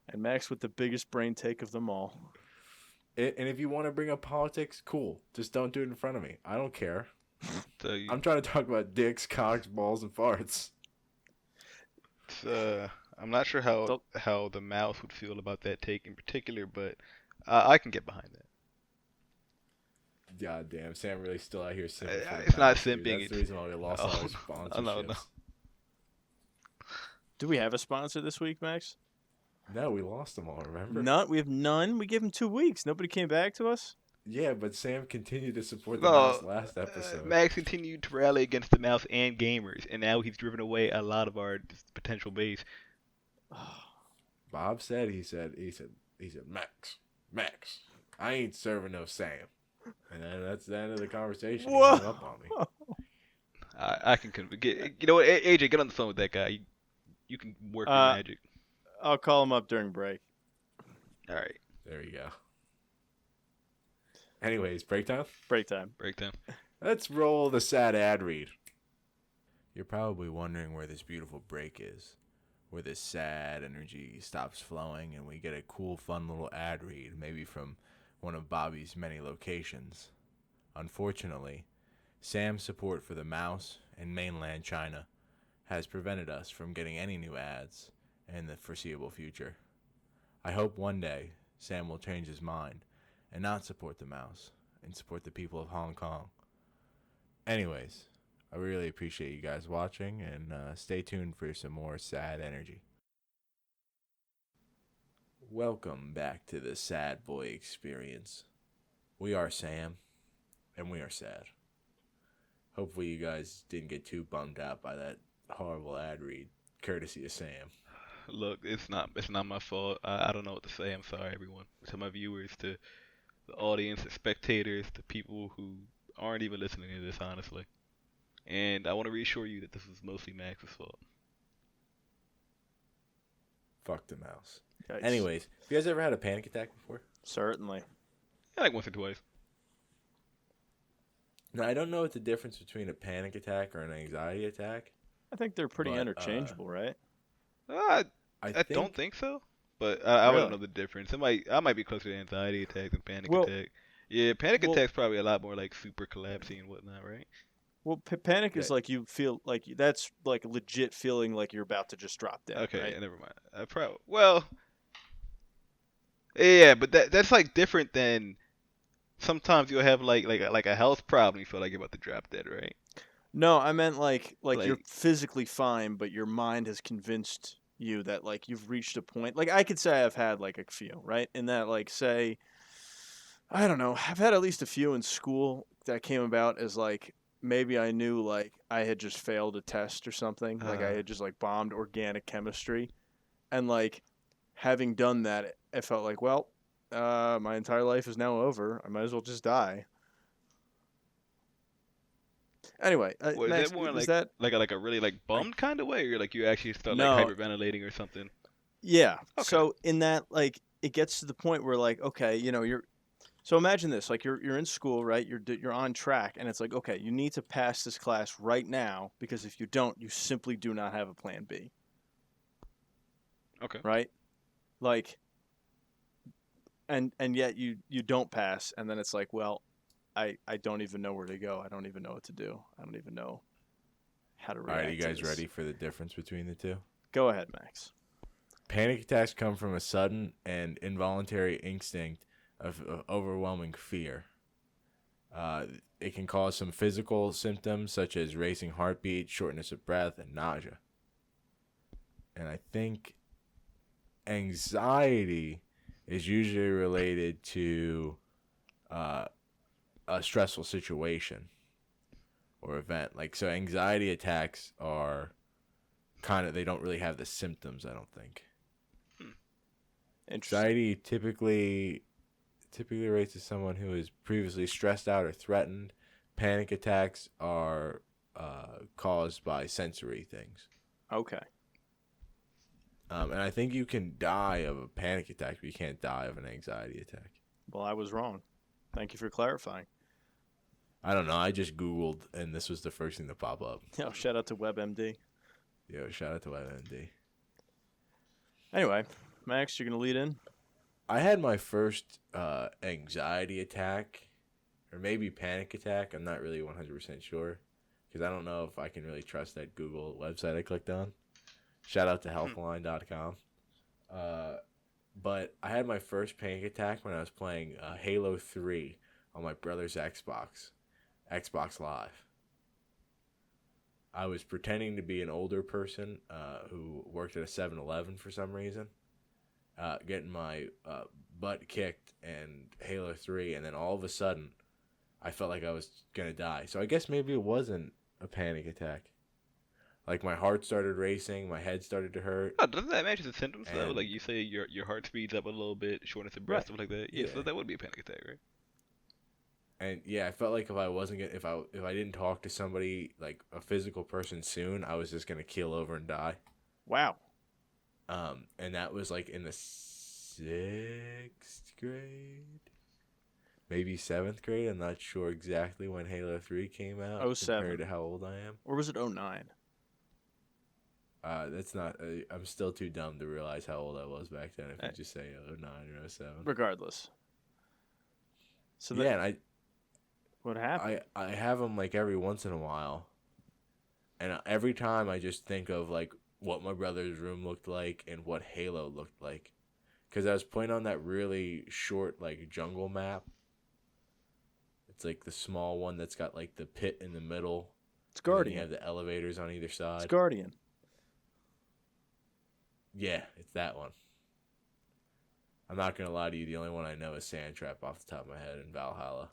And Max with the biggest brain take of them all. And if you want to bring up politics, cool. Just don't do it in front of me. I don't care. So I'm trying to talk about dicks, cocks, balls, and farts. I'm not sure how the mouse would feel about that take in particular, but I can get behind that. God damn, Sam really still out here simping. It's not dude. simping. That's the reason why we lost all our sponsorships. No. Do we have a sponsor this week, Max? No, we lost them all, remember? None. We have none. We gave him 2 weeks. Nobody came back to us. Yeah, but Sam continued to support the mouse last episode. Max continued to rally against the mouse and gamers, and now he's driven away a lot of our potential base. Bob said, he said, Max, I ain't serving no Sam. And then that's the end of the conversation. He hung up on me. I can you know what, AJ, get on the phone with that guy. You can work your magic. I'll call him up during break. All right. There you go. Anyways, break time? Break time. Let's roll the sad ad read. You're probably wondering where this beautiful break is, where this sad energy stops flowing and we get a cool, fun little ad read, maybe from one of Bobby's many locations. Unfortunately, Sam's support for the mouse in mainland China has prevented us from getting any new ads in the foreseeable future. I hope one day Sam will change his mind and not support the mouse and support the people of Hong Kong. Anyways, I really appreciate you guys watching, and stay tuned for some more sad energy. Welcome back to the Sad Boy Experience. We are Sam, and we are sad. Hopefully you guys didn't get too bummed out by that horrible ad read, courtesy of Sam. Look, it's not my fault. I don't know what to say. I'm sorry, everyone. To my viewers, to the audience, the spectators, the people who aren't even listening to this, honestly. And I want to reassure you that this was mostly Max's fault. Fuck the mouse. Yikes. Anyways, have you guys ever had a panic attack before? Certainly. Yeah, like once or twice. Now, I don't know what the difference between a panic attack or an anxiety attack. I think they're pretty But, interchangeable, right? I don't think so, but I Really? wouldn't know the difference. I might be closer to anxiety attack than panic Well- attack. Yeah, panic attack's probably a lot more like super collapsing and whatnot, right? Well, panic is Yeah. like you feel like that's like legit feeling like you're about to just drop dead. Okay, right? never mind. Yeah, but that's like different than sometimes you'll have like a health problem. You feel like you're about to drop dead, right? No, I meant like you're Like- physically fine, but your mind has convinced you that like you've reached a point. Like I could say I've had like a few, right? In that like say, I don't know, I've had at least a few in school that came about as like maybe I knew like I had just failed a test or something. Like I had just like bombed organic chemistry, and like having done that, I felt like, well, my entire life is now over. I might as well just die. Anyway, What, Max, is that more is that like a really like bummed kind of way, or like you actually start No. like hyperventilating or something? yeah? Okay. So in that, like, it gets to the point where, like, okay, you're. So imagine this: like, you're in school, right? You're on track, and it's like, okay, you need to pass this class right now because if you don't, you simply do not have a plan B. Okay. Right? Like, and yet you don't pass, and then it's like, well, I don't even know where to go. I don't even know what to do. I don't even know how to All react. right, you to guys this. ready for the difference between the two? Go ahead, Max. Panic attacks come from a sudden and involuntary instinct of overwhelming fear. It can cause some physical symptoms such as racing heartbeat, shortness of breath, and nausea. And I think anxiety is usually related to a stressful situation or event. Like, so anxiety attacks are they don't really have the symptoms, I don't think. Interesting. Anxiety typically relates to someone who is previously stressed out or threatened. Panic attacks are caused by sensory things. Okay. And I think you can die of a panic attack, but you can't die of an anxiety attack. Well, I was wrong. Thank you for clarifying. I don't know. I just Googled, and this was the first thing to pop up. Yo, shout out to WebMD. Yo, shout out to YMD. Anyway, Max, you're going to lead in? I had my first anxiety attack, or maybe panic attack. I'm not really 100% sure, because I don't know if I can really trust that Google website I clicked on. Shout out to healthline.com. But I had my first panic attack when I was playing Halo 3 on my brother's Xbox Live. I was pretending to be an older person who worked at a 7-Eleven for some reason, getting my butt kicked in Halo 3, and then all of a sudden, I felt like I was going to die. So I guess maybe it wasn't a panic attack. Like, my heart started racing, my head started to hurt. Oh, doesn't that match the symptoms though? And- Like you say, your heart speeds up a little bit, shortness of breath, Right. stuff like that. Yeah, Yeah. so that would be a panic attack, right? And yeah, I felt like if I wasn't gonna, if I didn't talk to somebody, like a physical person soon, I was just gonna keel over and die. Wow. And that was like in the 6th grade, maybe 7th grade. I'm not sure exactly when Halo 3 came out. 07. Compared to how old I am. Or was it 09? That's not. I'm still too dumb to realize how old I was back then. If you just say 09 or 07. Regardless. So Yeah, and what happened? I have them like every once in a while, and every time I just think of like what my brother's room looked like and what Halo looked like, because I was playing on that really short like jungle map. It's like the small one that's got like the pit in the middle. It's and then Guardian. You have the elevators on either It's side. Guardian. Yeah, it's that one. I'm not gonna lie to you. The only one I know is Sandtrap off the top of my head in Valhalla.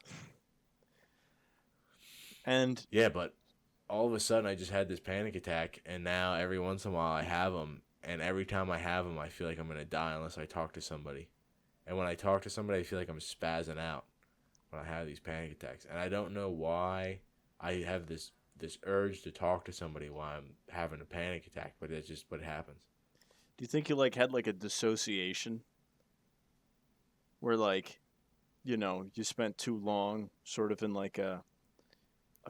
And Yeah, but all of a sudden I just had this panic attack, and now every once in a while I have them, and every time I have them, I feel like I'm gonna die unless I talk to somebody. And when I talk to somebody, I feel like I'm spazzing out when I have these panic attacks, and I don't know why I have this urge to talk to somebody while I'm having a panic attack, but it's just what happens. do you think you like had like a dissociation where like, you spent too long sort of in like a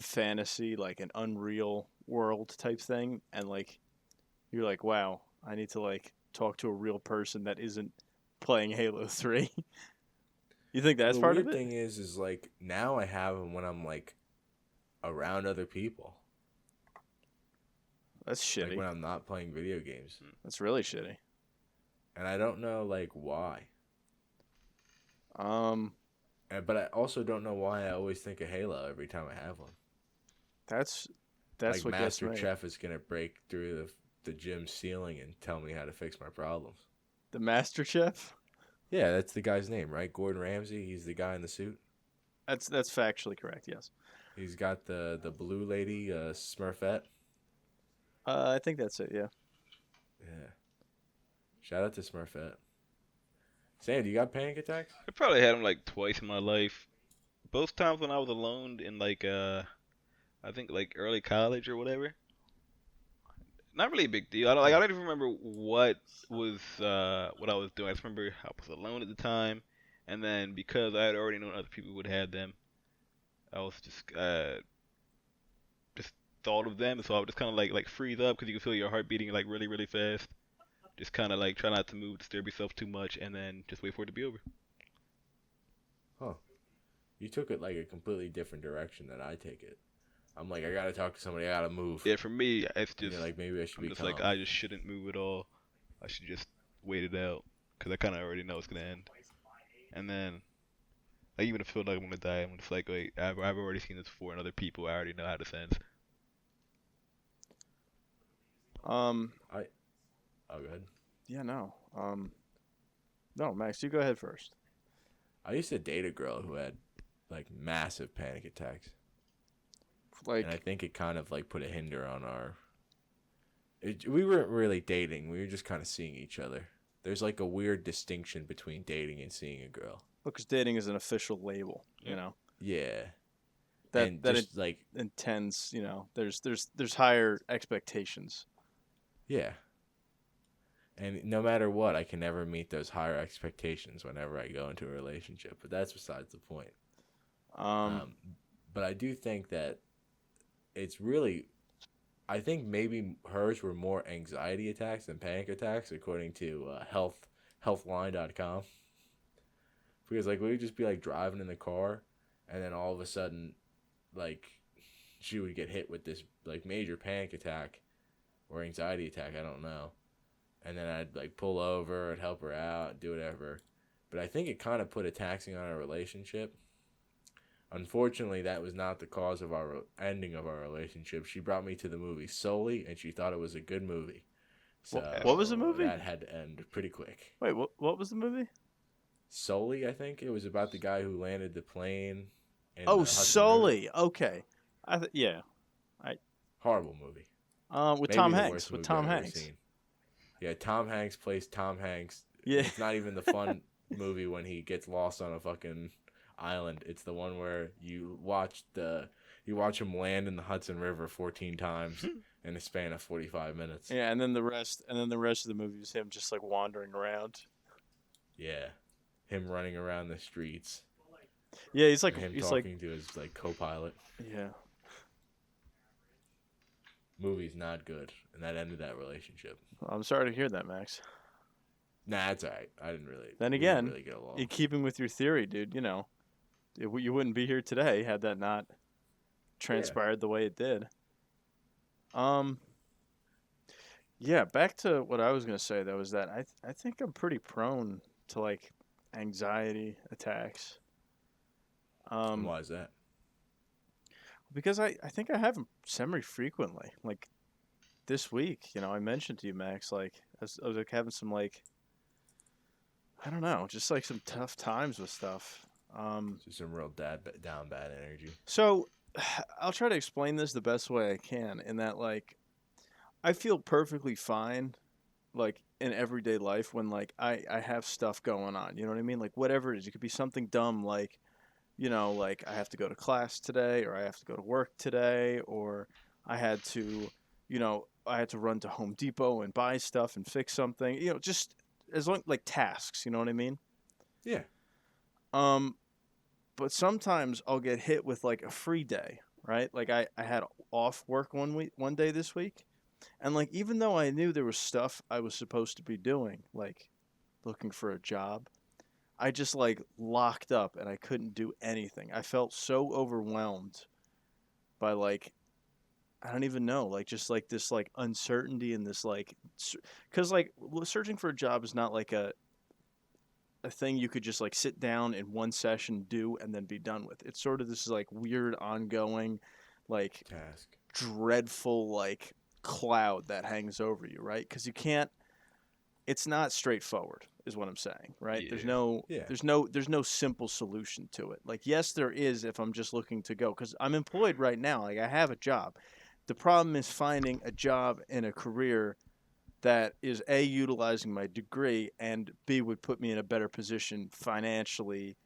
fantasy, like an unreal world type thing, and like you're like, wow, I need to like talk to a real person that isn't playing Halo 3. You think that's the part weird of it? thing is like now I have them when I'm like around other people, That's shitty. like when I'm not playing video games, That's really shitty. and I don't know like why. Um, But I also don't know why I always think of Halo every time I have one. that's Like what Master gets me. Chef is gonna break through the gym ceiling and tell me how to fix my problems. The Master Chef. Yeah, that's the guy's name, right? Gordon Ramsay. He's the guy in the suit. That's factually correct. Yes. He's got the blue lady, Smurfette. I think that's it. Yeah. Yeah. Shout out to Smurfette. Sam, do you got panic attacks? I probably had them like twice in my life. Both times when I was alone in like I think like early college or whatever. Not really a big deal. I don't even remember what I was doing. I just remember I was alone at the time, and then because I had already known other people would have them, I was just thought of them, so I would just kind of like freeze up because you can feel your heart beating like really really fast. Just kind of like try not to move, disturb yourself too much, and then just wait for it to be over. Huh. You took it like a completely different direction than I take it. I'm like, I gotta talk to somebody. I gotta move. Yeah, for me, it's And just you're like, maybe I should I'm be just calm. like I just shouldn't move at all. I should just wait it out because I kind of already know it's gonna end. And then I even feel like I'm gonna die. I'm just like, wait, I've already seen this before in other people. I already know how this ends. Oh, go ahead. Yeah. No. No, Max, you go ahead first. I used to date a girl who had like massive panic attacks. Like, And I think it kind of like put a hinder on our. We weren't really dating. We were just kind of seeing each other. there's like a weird distinction between dating and seeing a girl. Because dating is an official label, you Yeah. know. Yeah. That And that it just like, intends, you know. There's higher expectations. yeah. And no matter what, I can never meet those higher expectations whenever I go into a relationship. But that's besides the point. Um, Um, but I do think that it's really, I think maybe hers were more anxiety attacks than panic attacks, according to healthline.com. Because like we would just be like driving in the car, and then all of a sudden, like she would get hit with this like major panic attack or anxiety attack, I don't know. And then I'd like pull over and help her out, do whatever. But I think it kind of put a taxing on our relationship. Unfortunately, that was not the cause of our ending of our relationship. She brought me to the movie solely, and she thought it was a good movie. what was the So movie? that had to end pretty quick. Wait, what was the movie? Solely, I think it was about the guy who landed the plane in Oh, the Hudson River. Sully. Okay. Yeah. Horrible movie. With Maybe Tom the Hanks. worst With movie Tom I've ever Hanks. seen. Yeah, Tom Hanks plays Tom Hanks. Yeah. It's not even the fun movie when he gets lost on a fucking island. It's the one where you watch him land in the Hudson River 14 times in a span of 45 minutes. Yeah, and then the rest of the movie is him just like wandering around. Yeah. Him running around the streets. Yeah, And him talking to his like co-pilot. yeah. Movie's not good, and that ended that relationship. I'm sorry to hear that, Max. Nah, it's alright. I didn't really. Then we again, didn't really get along. In keeping with your theory, dude, you know, you wouldn't be here today had that not transpired the way it did. Yeah, back to what I was gonna say though is that I think I'm pretty prone to like anxiety attacks. And why is that? Because I think I have them semi frequently. Like this week, you know, I mentioned to you, Max, like I was like having some like I don't know, just like some tough times with stuff. Just some real down bad energy. So I'll try to explain this the best way I can in that like I feel perfectly fine like in everyday life when like I have stuff going on. You know what I mean? Like whatever it is. It could be something dumb like, you know, like I have to go to class today or I have to go to work today or I had to, you know, I had to run to Home Depot and buy stuff and fix something. You know, just as long like tasks, you know what I mean? Yeah. Um but sometimes I'll get hit with like a free day, right? Like I had off work one day this week. And like even though I knew there was stuff I was supposed to be doing, like looking for a job, I just like locked up and I couldn't do anything. I felt so overwhelmed by like I don't even know, like just like this like uncertainty and this like cuz like searching for a job is not like a thing you could just like sit down in one session do and then be done with. It's sort of this like weird ongoing like Task. dreadful like cloud that hangs over you, right? Cuz you can't it's not straightforward is what I'm saying, right? Yeah. There's no simple solution to it. Like yes there is if I'm just looking to go cuz I'm employed right now, like I have a job. The problem is finding a job in a career that is A utilizing my degree and B would put me in a better position financially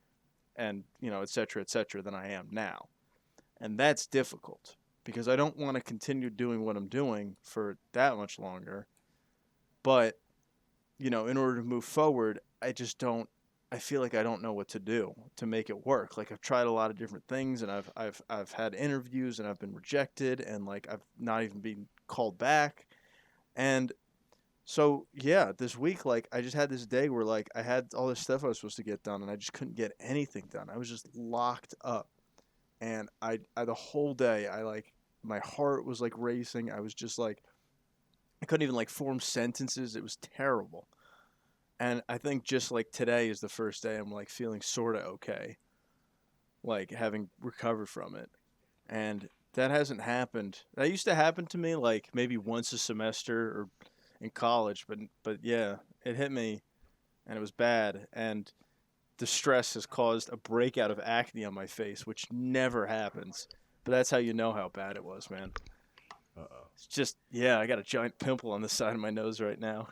and, you know, et cetera than I am now. And that's difficult because I don't want to continue doing what I'm doing for that much longer. But you know, in order to move forward, I feel like I don't know what to do to make it work. Like I've tried a lot of different things and I've had interviews and I've been rejected and like I've not even been called back. And so yeah, this week like I just had this day where like I had all this stuff I was supposed to get done and I just couldn't get anything done. I was just locked up. And I the whole day I like my heart was like racing. I was just like I couldn't even like form sentences. It was terrible. And I think just like today is the first day I'm like feeling sort of okay, like having recovered from it. And that hasn't happened. That used to happen to me like maybe once a semester or in college, but yeah, it hit me and it was bad and the stress has caused a breakout of acne on my face, which never happens. But that's how you know how bad it was, man. Uh-oh. It's just yeah, I got a giant pimple on the side of my nose right now.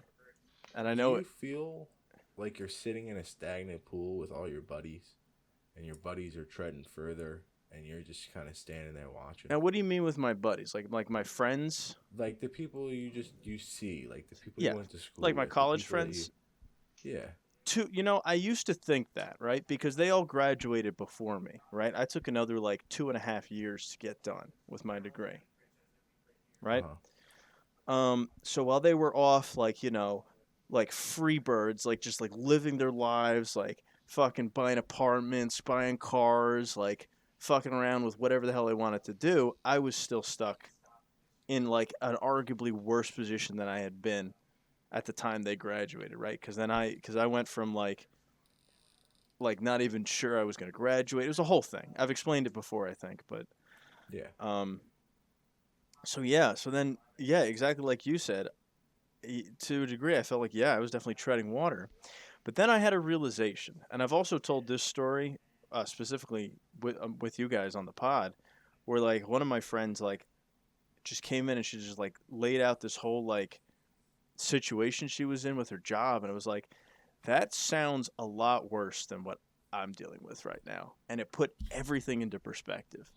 And I Do know you feel like you're sitting in a stagnant pool with all your buddies, and your buddies are treading further, and you're just kind of standing there watching? Now, what do you mean with my buddies? Like my friends? Like the people you see, like the people you Yeah, went to like school my with, the college people that you, friends. yeah, I used to think that, right? Because they all graduated before me, right? I took another like 2.5 years to get done with my degree, right? uh-huh. So while they were off, like, like free birds, like just like living their lives, like fucking buying apartments, buying cars, like fucking around with whatever the hell they wanted to do, I was still stuck in like an arguably worse position than I had been at the time they graduated, right? Because I went from like not even sure I was going to graduate. It was a whole thing. I've explained it before, I think, but Yeah. um, so yeah, so then yeah, exactly like you said, to a degree, I felt like yeah, I was definitely treading water. But then I had a realization, and I've also told this story specifically with you guys on the pod, where like one of my friends like just came in and she just like laid out this whole like situation she was in with her job, and it was like that sounds a lot worse than what I'm dealing with right now, and it put everything into perspective,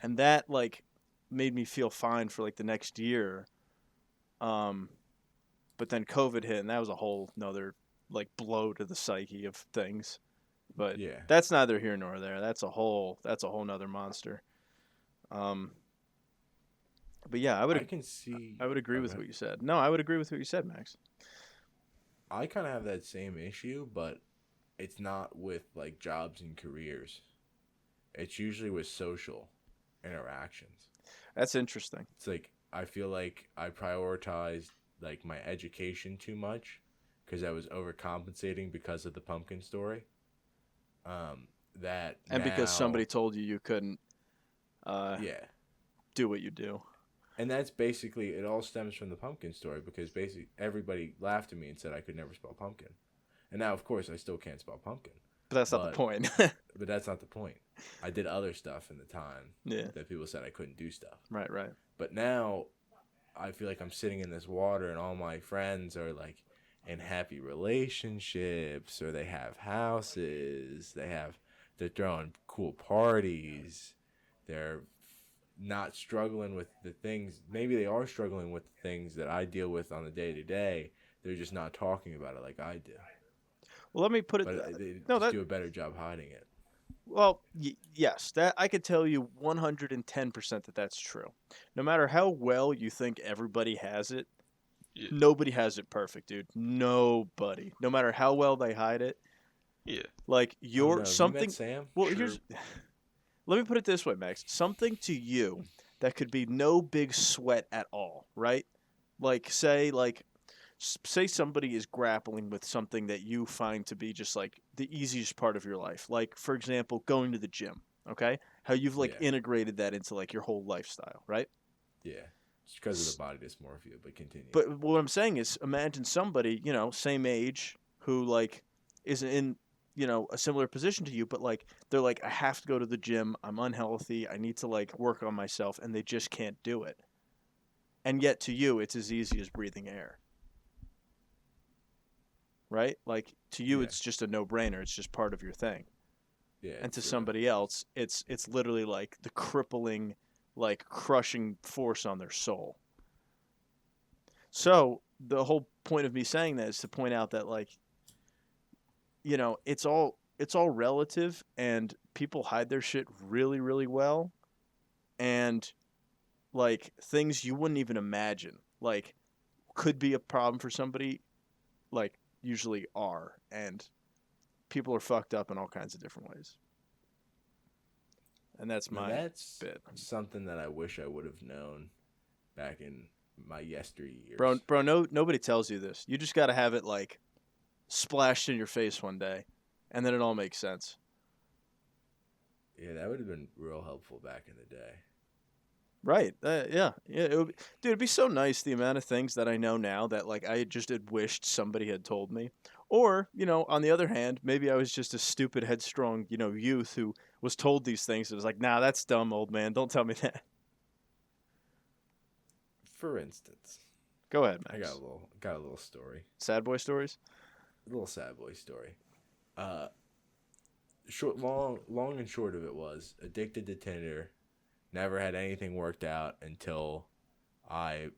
and that like made me feel fine for like the next year. Um, but then COVID hit, and that was a whole nother like blow to the psyche of things. But Yeah. that's neither here nor there. That's a whole nother monster. Um, but yeah, I can see. I would agree Oh, go with ahead. what you said. No, I would agree with what you said, Max. I kind of have that same issue, but it's not with like jobs and careers. It's usually with social interactions. That's interesting. It's like I feel like I prioritized like my education too much because I was overcompensating because of the pumpkin story. Um, that And because now, somebody told you you couldn't uh, yeah, do what you do. and that's basically it. All stems from the pumpkin story because basically everybody laughed at me and said I could never spell pumpkin, and now of course I still can't spell pumpkin, But that's not the but point. that's not the point. I did other stuff in the time Yeah. that people said I couldn't do stuff. Right, right. But now I feel like I'm sitting in this water and all my friends are like in happy relationships or they have houses, they're throwing cool parties. They're not struggling with the things. Maybe they are struggling with the things that I deal with on the day to day. They're just not talking about it like I do. Well, let me put it. But they No, just that. do a better job hiding it. Well, yes, that I could tell you 110% that that's true. No matter how well you think everybody has it, Yeah. nobody has it perfect, dude. Nobody. No matter how well they hide it, Yeah. like I don't you're know. Have you met something. Sam? Well, True. let me put it this way, Max. Something to you that could be no big sweat at all, right? Like say somebody is grappling with something that you find to be just like the easiest part of your life. Like for example, going to the gym, okay? How you've like Yeah. integrated that into like your whole lifestyle, right? Yeah. It's because of S- the body dysmorphia, but continue. But what I'm saying is imagine somebody, same age who like is in, a similar position to you, but like they're like I have to go to the gym, I'm unhealthy, I need to like work on myself and they just can't do it. And yet to you it's as easy as breathing air. Right? Like to you Yeah. it's just a no-brainer. It's just part of your thing. Yeah, And to true. somebody else, it's literally like the crippling, like crushing force on their soul. So, the whole point of me saying that is to point out that like, it's all relative and people hide their shit really really well and like things you wouldn't even imagine like could be a problem for somebody like usually are and people are fucked up in all kinds of different ways. And that's Now my that's bit. something that I wish I would have known back in my Bro, yesteryears. bro, no, nobody tells you this. You just got to have it like splashed in your face one day, and then it all makes sense. Yeah, that would have been real helpful back in the day. Right? Yeah, yeah. Dude, it'd be so nice the amount of things that I know now that like I just had wished somebody had told me. Or, on the other hand, maybe I was just a stupid, headstrong, youth who was told these things. It was like, nah, that's dumb, old man. Don't tell me that. For instance. Go ahead, I Max. got a little story. Sad boy stories. A little sad boy story. Long and short of it was addicted to Tinder. Never had anything worked out until I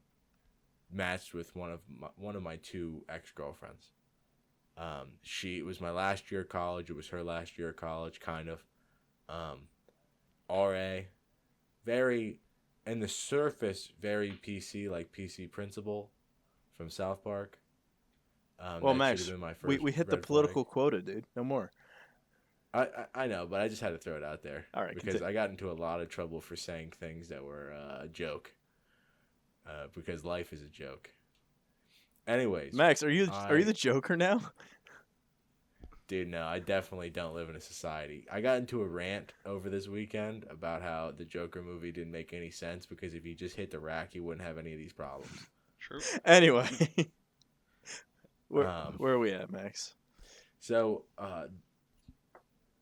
matched with one of my two ex-girlfriends. It was my last year of college. It was her last year of college, kind of. RA, very, in the surface, very PC, like PC Principal from South Park. Well, That Max, should have been my first we hit the red political flag. quota, dude. No more. I know, but I just had to throw it out there. All right, because I got into a lot of trouble for saying things that were a joke. Because life is a joke. Anyways, Max, are you the Joker now? Dude, no, I definitely don't live in a society. I got into a rant over this weekend about how the Joker movie didn't make any sense because if you just hit the rack, you wouldn't have any of these problems. True. Anyway, where are we at, Max? So,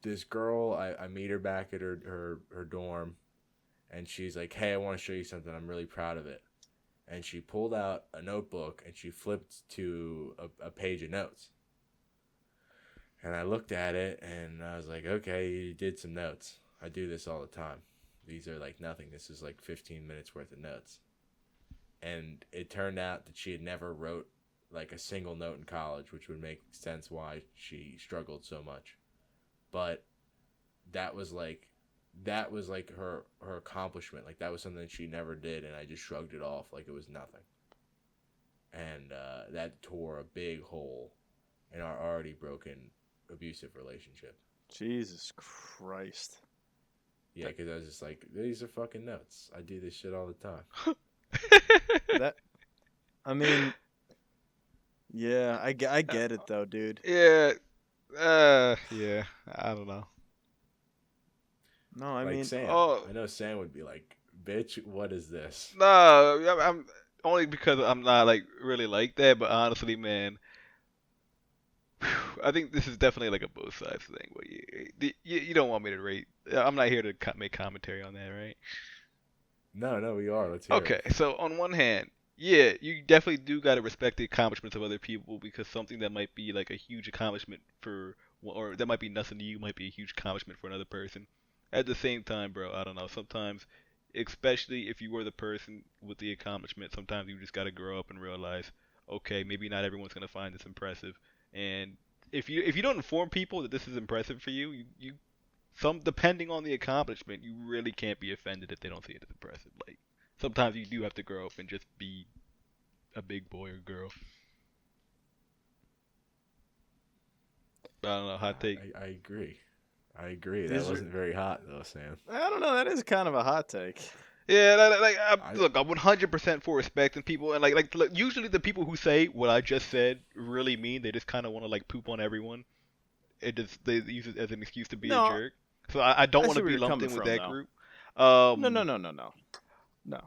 this girl, I meet her back at her dorm, and she's like, "Hey, I want to show you something. I'm really proud of it." And she pulled out a notebook and she flipped to a page of notes. And I looked at it and I was like, okay, you did some notes. I do this all the time. These are like nothing. This is like 15 minutes worth of notes. And it turned out that she had never wrote like a single note in college, which would make sense why she struggled so much. But that was like her accomplishment. Like that was something that she never did, and I just shrugged it off like it was nothing. And that tore a big hole in our already broken abusive relationship. Jesus Christ. Yeah, because I was just like, these are fucking notes. I do this shit all the time. I mean, yeah, I get it though, dude. Yeah. Yeah. I don't know. No, I like mean, Sam. Oh. I know Sam would be like, bitch, what is this? No, I'm only because I'm not like really like that. But honestly, man, I think this is definitely like a both sides thing. Where you don't want me to rate. I'm not here to make commentary on that, right? No, we are. Let's hear Okay, it. so on one hand, yeah, you definitely do gotta respect the accomplishments of other people because something that might be like a huge accomplishment or that might be nothing to you, might be a huge accomplishment for another person. At the same time, bro, I don't know. Sometimes, especially if you were the person with the accomplishment, sometimes you just gotta grow up and realize, okay, maybe not everyone's gonna find this impressive, and if you don't inform people that this is impressive for you, some depending on the accomplishment, you really can't be offended if they don't see it as impressive. Like sometimes you do have to grow up and just be a big boy or girl. I don't know, hot take. I agree. I agree. These That are- wasn't very hot though, Sam. I don't know. That is kind of a hot take. Yeah, look, I'm 100% for respecting people, and look, usually the people who say what I just said really mean they just kind of want to like poop on everyone. They use it as an excuse to be a No, jerk. So I don't I want see to where be you're lumped coming in with from, that though. group. No.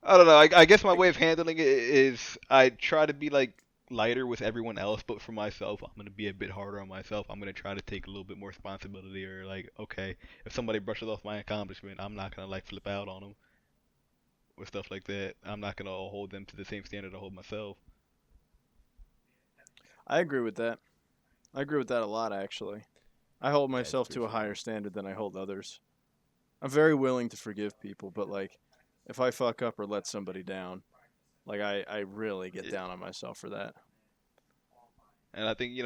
I don't know. I guess my way of handling it is I try to be like lighter with everyone else, but for myself, I'm gonna be a bit harder on myself. I'm gonna try to take a little bit more responsibility, or like, okay, if somebody brushes off my accomplishment, I'm not gonna like flip out on them or stuff like that. I'm not gonna hold them to the same standard I hold myself. I agree with that. I agree with that a lot, actually. I hold myself to a appreciated. higher standard than I hold others. I'm very willing to forgive people, but like, if I fuck up or let somebody down, like I really get down on myself for that. And I think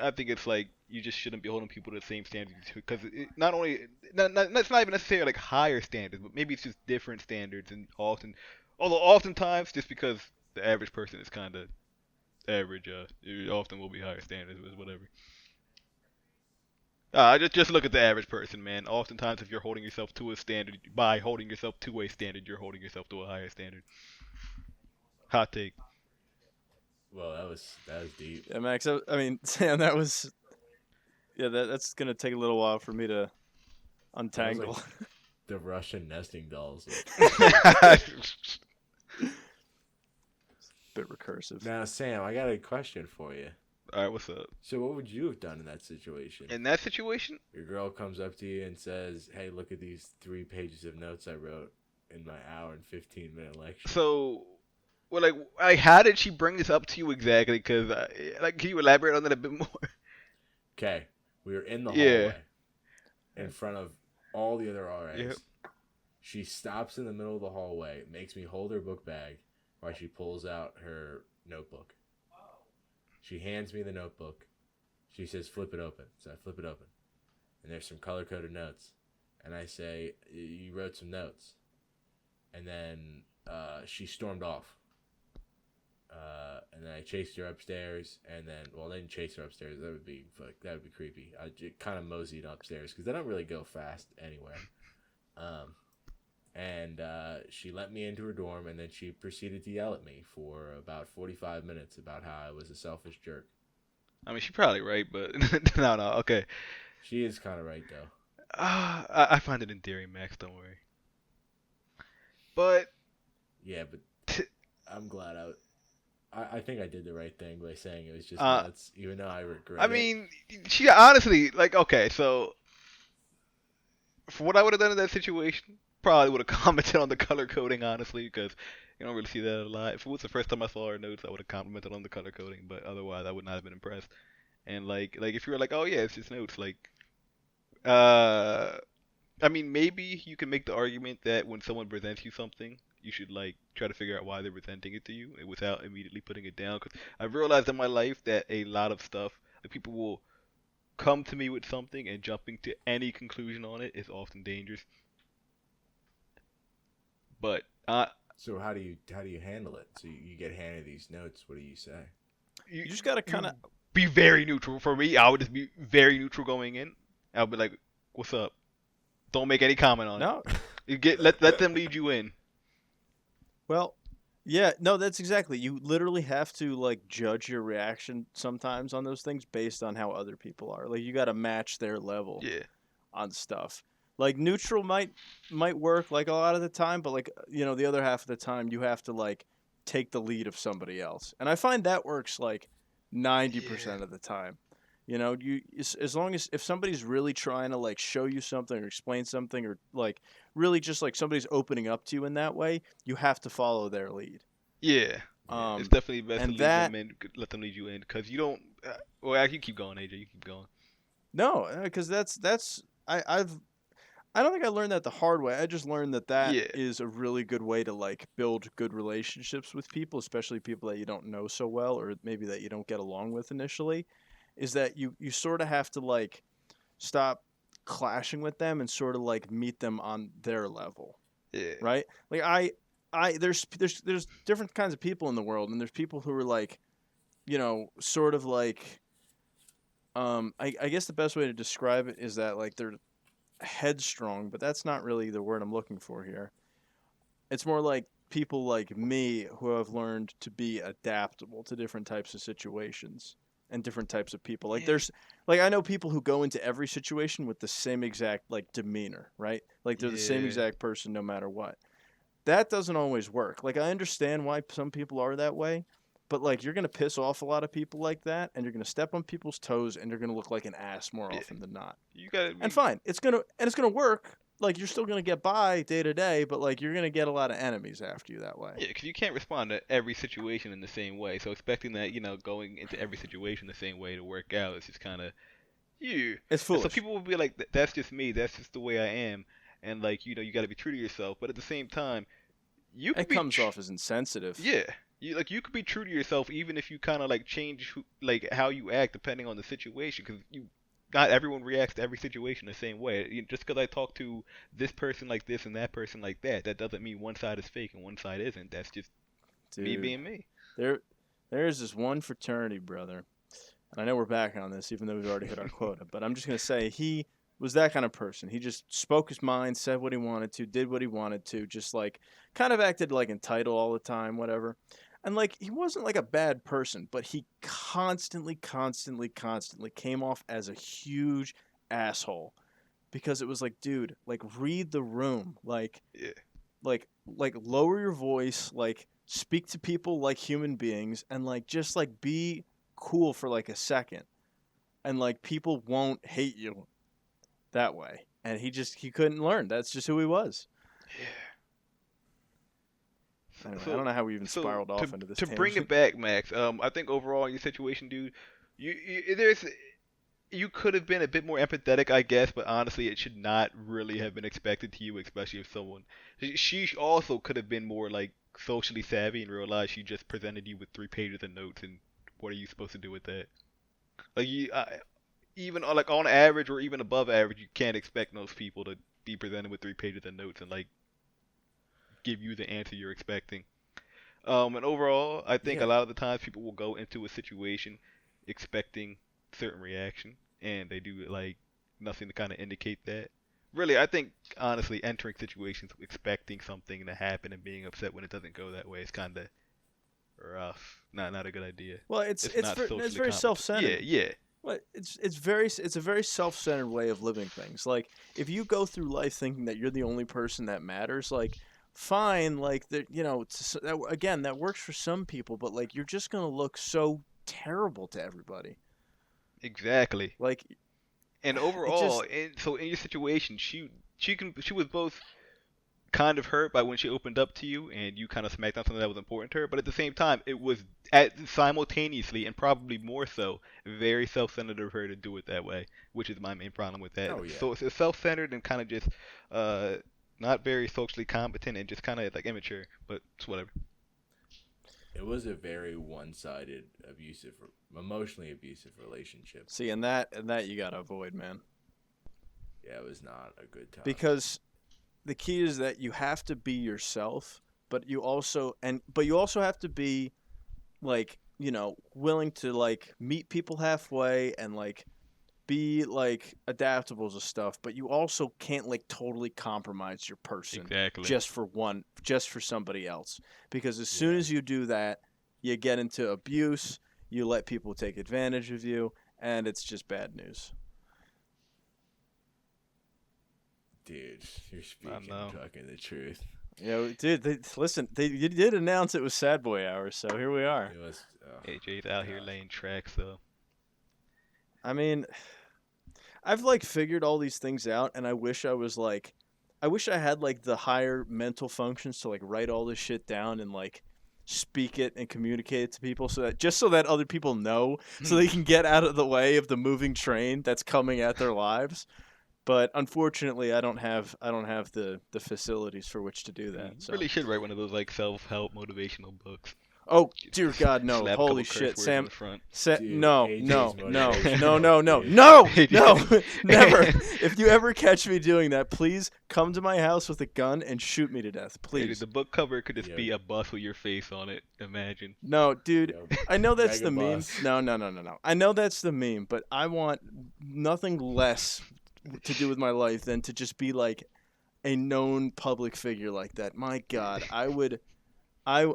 I think it's like you just shouldn't be holding people to the same standard because not only it's not even necessarily like higher standards, but maybe it's just different standards. And although oftentimes just because the average person is kind of average, it often will be higher standards, but whatever. Just look at the average person, man. Oftentimes, if you're holding yourself to a standard, by holding yourself to a standard, you're holding yourself to a higher standard. Hot take. Well, that was deep. Yeah, Max. I mean, Sam, that was. Yeah, that's gonna take a little while for me to untangle. Like the Russian nesting dolls. Bit recursive. Now, Sam, I got a question for you. All right, what's up? So, what would you have done in that situation? In that situation, Your girl comes up to you and says, "Hey, look at these 3 pages of notes I wrote in my hour and 15-minute lecture." so Well, like, how did she bring this up to you exactly? Cause, like, can you elaborate on that a bit more? Okay, we were in the Yeah. hallway in front of all the other Yep. RAs. She stops in the middle of the hallway, makes me hold her book bag while she pulls out her notebook. She hands me the notebook. She says, flip it open. So I flip it open. And there's some color coded notes. And I say, you wrote some notes. And then she stormed off. And then I chased her upstairs. And then, well, I didn't chase her upstairs. That would be creepy. I kind of moseyed upstairs because they don't really go fast anywhere. And she let me into her dorm, and then she proceeded to yell at me for about 45 minutes about how I was a selfish jerk. I mean, she's probably right, but no, okay. She is kind of right, though. I find it endearing, Max. Don't worry. But Yeah, but I'm glad I think I did the right thing by saying it was just Uh, nuts, even though I regret I it. mean, she honestly, like, okay, so for what I would have done in that situation, probably would have commented on the color coding, honestly, because you don't really see that a lot. If it was the first time I saw her notes, I would have commented on the color coding, but otherwise, I would not have been impressed. And like if you were like, oh yeah, it's just notes, like, uh, I mean, maybe you can make the argument that when someone presents you something, you should like try to figure out why they're presenting it to you without immediately putting it down. Because I've realized in my life that a lot of stuff, like people will come to me with something and jumping to any conclusion on it is often dangerous. But So how do you handle it? So you get handed these notes. What do you say? you, You just gotta kind of. be very neutral. For me, I would just be very neutral going in. I'll be like, "What's up?" Don't make any comment on it. No. You get let them lead you in. Well, yeah, no, that's exactly. You literally have to like judge your reaction sometimes on those things based on how other people are. Like you got to match their level Yeah, on stuff. Like neutral might work like a lot of the time, but like the other half of the time you have to like take the lead of somebody else. And I find that works like yeah, 90% of the time. You as long as if somebody's really trying to like show you something or explain something or like really just like somebody's opening up to you in that way, you have to follow their lead. yeah. Yeah. It's definitely best to And leave them that in, let them lead you in, because you don't. Well, actually, keep going, AJ. You keep going. no, because that's I don't think I learned that the hard way. I just learned that Yeah, is a really good way to like build good relationships with people, especially people that you don't know so well or maybe that you don't get along with initially. Is that you sort of have to like stop clashing with them and sort of like meet them on their level, yeah, right? Like there's different kinds of people in the world, and there's people who are like, sort of like I guess the best way to describe it is that like they're headstrong, but that's not really the word I'm looking for here. It's more like people like me who have learned to be adaptable to different types of situations and different types of people. Like yeah, there's like I know people who go into every situation with the same exact like demeanor, right? Like they're the same yeah, exact person no matter what. That doesn't always work. Like I understand why some people are that way, but like you're gonna piss off a lot of people like that, and you're gonna step on people's toes, and you're gonna look like an ass more yeah. often than not. You gotta And be. fine, it's gonna work. Like you're still gonna get by day to day, but like you're gonna get a lot of enemies after you that way. Yeah, because you can't respond to every situation in the same way. So expecting that, going into every situation the same way to work out is just kind of you. It's And so foolish. people will be like, "That's just me. That's just the way I am." And like, you got to be true to yourself. But at the same time, you could It be, comes off as insensitive. yeah, you could be true to yourself even if you kind of like change like how you act depending on the situation. Because not everyone reacts to every situation the same way. Just because I talk to this person like this and that person like that, that doesn't mean one side is fake and one side isn't. That's just me Dude, being me. there's this one fraternity brother, and I know we're back on this, even though we've already hit our quota. But I'm just gonna say he was that kind of person. He just spoke his mind, said what he wanted to, did what he wanted to, just like kind of acted like entitled all the time, whatever. And like he wasn't like a bad person, but he constantly came off as a huge asshole because it was like, dude, like read the room, Yeah. like lower your voice, like speak to people like human beings, and like just like be cool for like a second, and like people won't hate you that way. And he couldn't learn. That's just who he was. Yeah. Anyway, I So don't know how we even so spiraled off into this to bring it tangent. back, Max. I think overall in your situation, dude, there's you could have been a bit more empathetic, I guess, but honestly, it should not really have been expected to you, especially if someone. She also could have been more like socially savvy and realized she just presented you with 3 pages of notes, and what are you supposed to do with that? Like even like on average or even above average, you can't expect most people to be presented with 3 pages of notes and like give you the answer you're expecting. And overall, I think a Yeah, lot of the times people will go into a situation expecting certain reaction, and they do like nothing to kind of indicate that. Really, I think honestly, entering situations expecting something to happen and being upset when it doesn't go that way is kind of rough. Not a good idea. Well, It's not it's socially very competent. Yeah, self-centered. yeah, Well, it's a very self-centered way of living things. Like if you go through life thinking that you're the only person that matters, like fine, like that, again, that works for some people, but like you're just gonna look so terrible to everybody. exactly. Like And it overall, just so in your situation, she was both kind of hurt by when she opened up to you and you kind of smacked on something that was important to her, but at the same time, it was simultaneously and probably more so very self-centered of her to do it that way, which is my main problem with that. oh yeah, So it's self-centered and kind of just uh not very socially competent and just kind of like immature, but it's whatever. it was a very one-sided, abusive, emotionally abusive relationship. see, and that you gotta avoid, man, Yeah, it was not a good time. because the key is that you have to be yourself, but you also have to be like willing to like meet people halfway and like be like adaptable to stuff, but you also can't like totally compromise your person Exactly. just for somebody else, because as soon Yeah, as you do that, you get into abuse, you let people take advantage of you, and it's just bad news. dude, you're I speaking, know. talking the truth. Dude, listen, you did announce it was Sad Boy Hour, so here we are. It was, oh AJ's out here god. laying tracks though. I mean, I've like figured all these things out, and I wish I had like the higher mental functions to like write all this shit down and like speak it and communicate it to people, so that other people know, so they can get out of the way of the moving train that's coming at their lives. But unfortunately, I don't have the facilities for which to do You that. So, really should write one of those like self-help motivational books. oh dear God, no! Slap a couple Holy curse shit, words in Sam! the front. Dude, No, AJ's no, no, no, motivational, no, no, dude. no, no, AJ. never. If you ever catch me doing that, please come to my house with a gun and shoot me to death, Hey, please. the book cover could just Yo, be a bus with your face on it. Imagine. No, dude. yo, I know that's mega the meme. bus. No, no, no, no, no. I know that's the meme, but I want nothing less to do with my life than to just be like a known public figure like that. My God, I would. I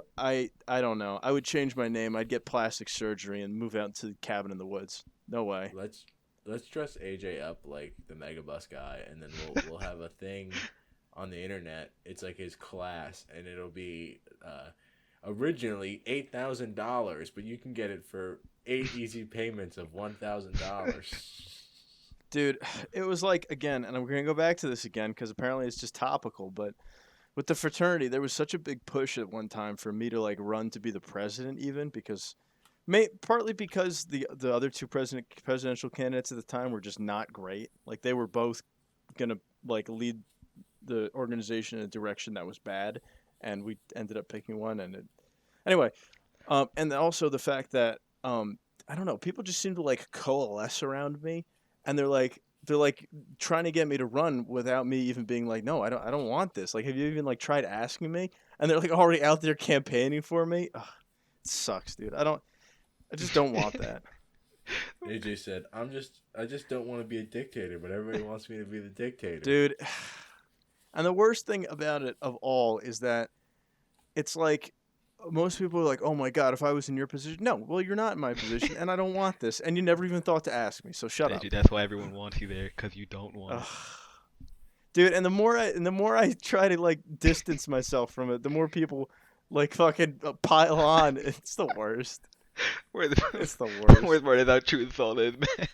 don't know. I would change my name. I'd get plastic surgery and move out to the cabin in the woods. No way. Let's dress AJ up like the Megabus guy, and then we'll have a thing on the internet. It's like his class, and it'll be originally $8,000, but you can get it for 8 easy payments of $1,000. Dude, it was like again, and we're gonna go back to this again because apparently it's just topical. But with the fraternity, there was such a big push at one time for me to like run to be the president, even because, partly because the other two presidential candidates at the time were just not great. Like they were both gonna like lead the organization in a direction that was bad, and we ended up picking one. Anyway, and then also the fact that I don't know, people just seem to like coalesce around me, and they're like trying to get me to run without me even being like, no, I don't want this. Like, have you even like tried asking me? And they're like already out there campaigning for me. Ugh, it sucks, dude. I just don't want that, AJ said, I just don't want to be a dictator, but everybody wants me to be the dictator. dude. And the worst thing about it of all is that it's like most people are like, "Oh my God, if I was in your position." No, well, you're not in my position, and I don't want this. And you never even thought to ask me, so shut up. AJ, that's why everyone wants you there, because you don't want Ugh. it. Dude, and the more I try to like distance myself from it, the more people like fucking pile on. It's the worst. Where the It's the worst. worst part is how true this all is, man.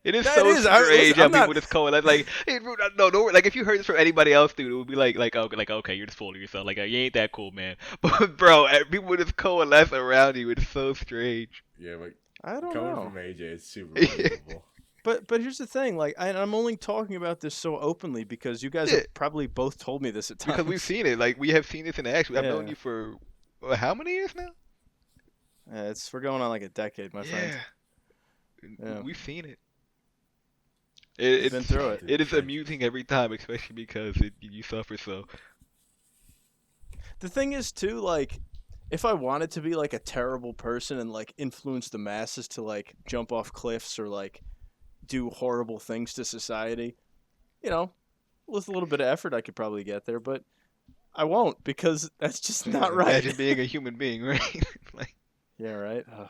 It is That so is- I- strange listen, how I'm not- people just coalesce. Like, hey, no, like if you heard this from anybody else, dude, it would be okay, you're just fooling yourself. Like, you ain't that cool, man. But bro, people just coalesce around you. It's so strange. Yeah, but I don't coming know. from AJ, it's super believable. But here's the thing, like I'm only talking about this so openly because you guys Yeah. have probably both told me this at times. Because we've seen it. Like, we have seen this in action. I've known Yeah. you for how many years now? We're going on like a decade, my friend. Yeah. We've seen it. We've been through it. It is amusing every time, especially because you suffer so. The thing is too, like, if I wanted to be like a terrible person and like influence the masses to like jump off cliffs or like do horrible things to society, with a little bit of effort I could probably get there, but I won't because that's just not right. Imagine being a human being, right? Like, Yeah, right. Ugh.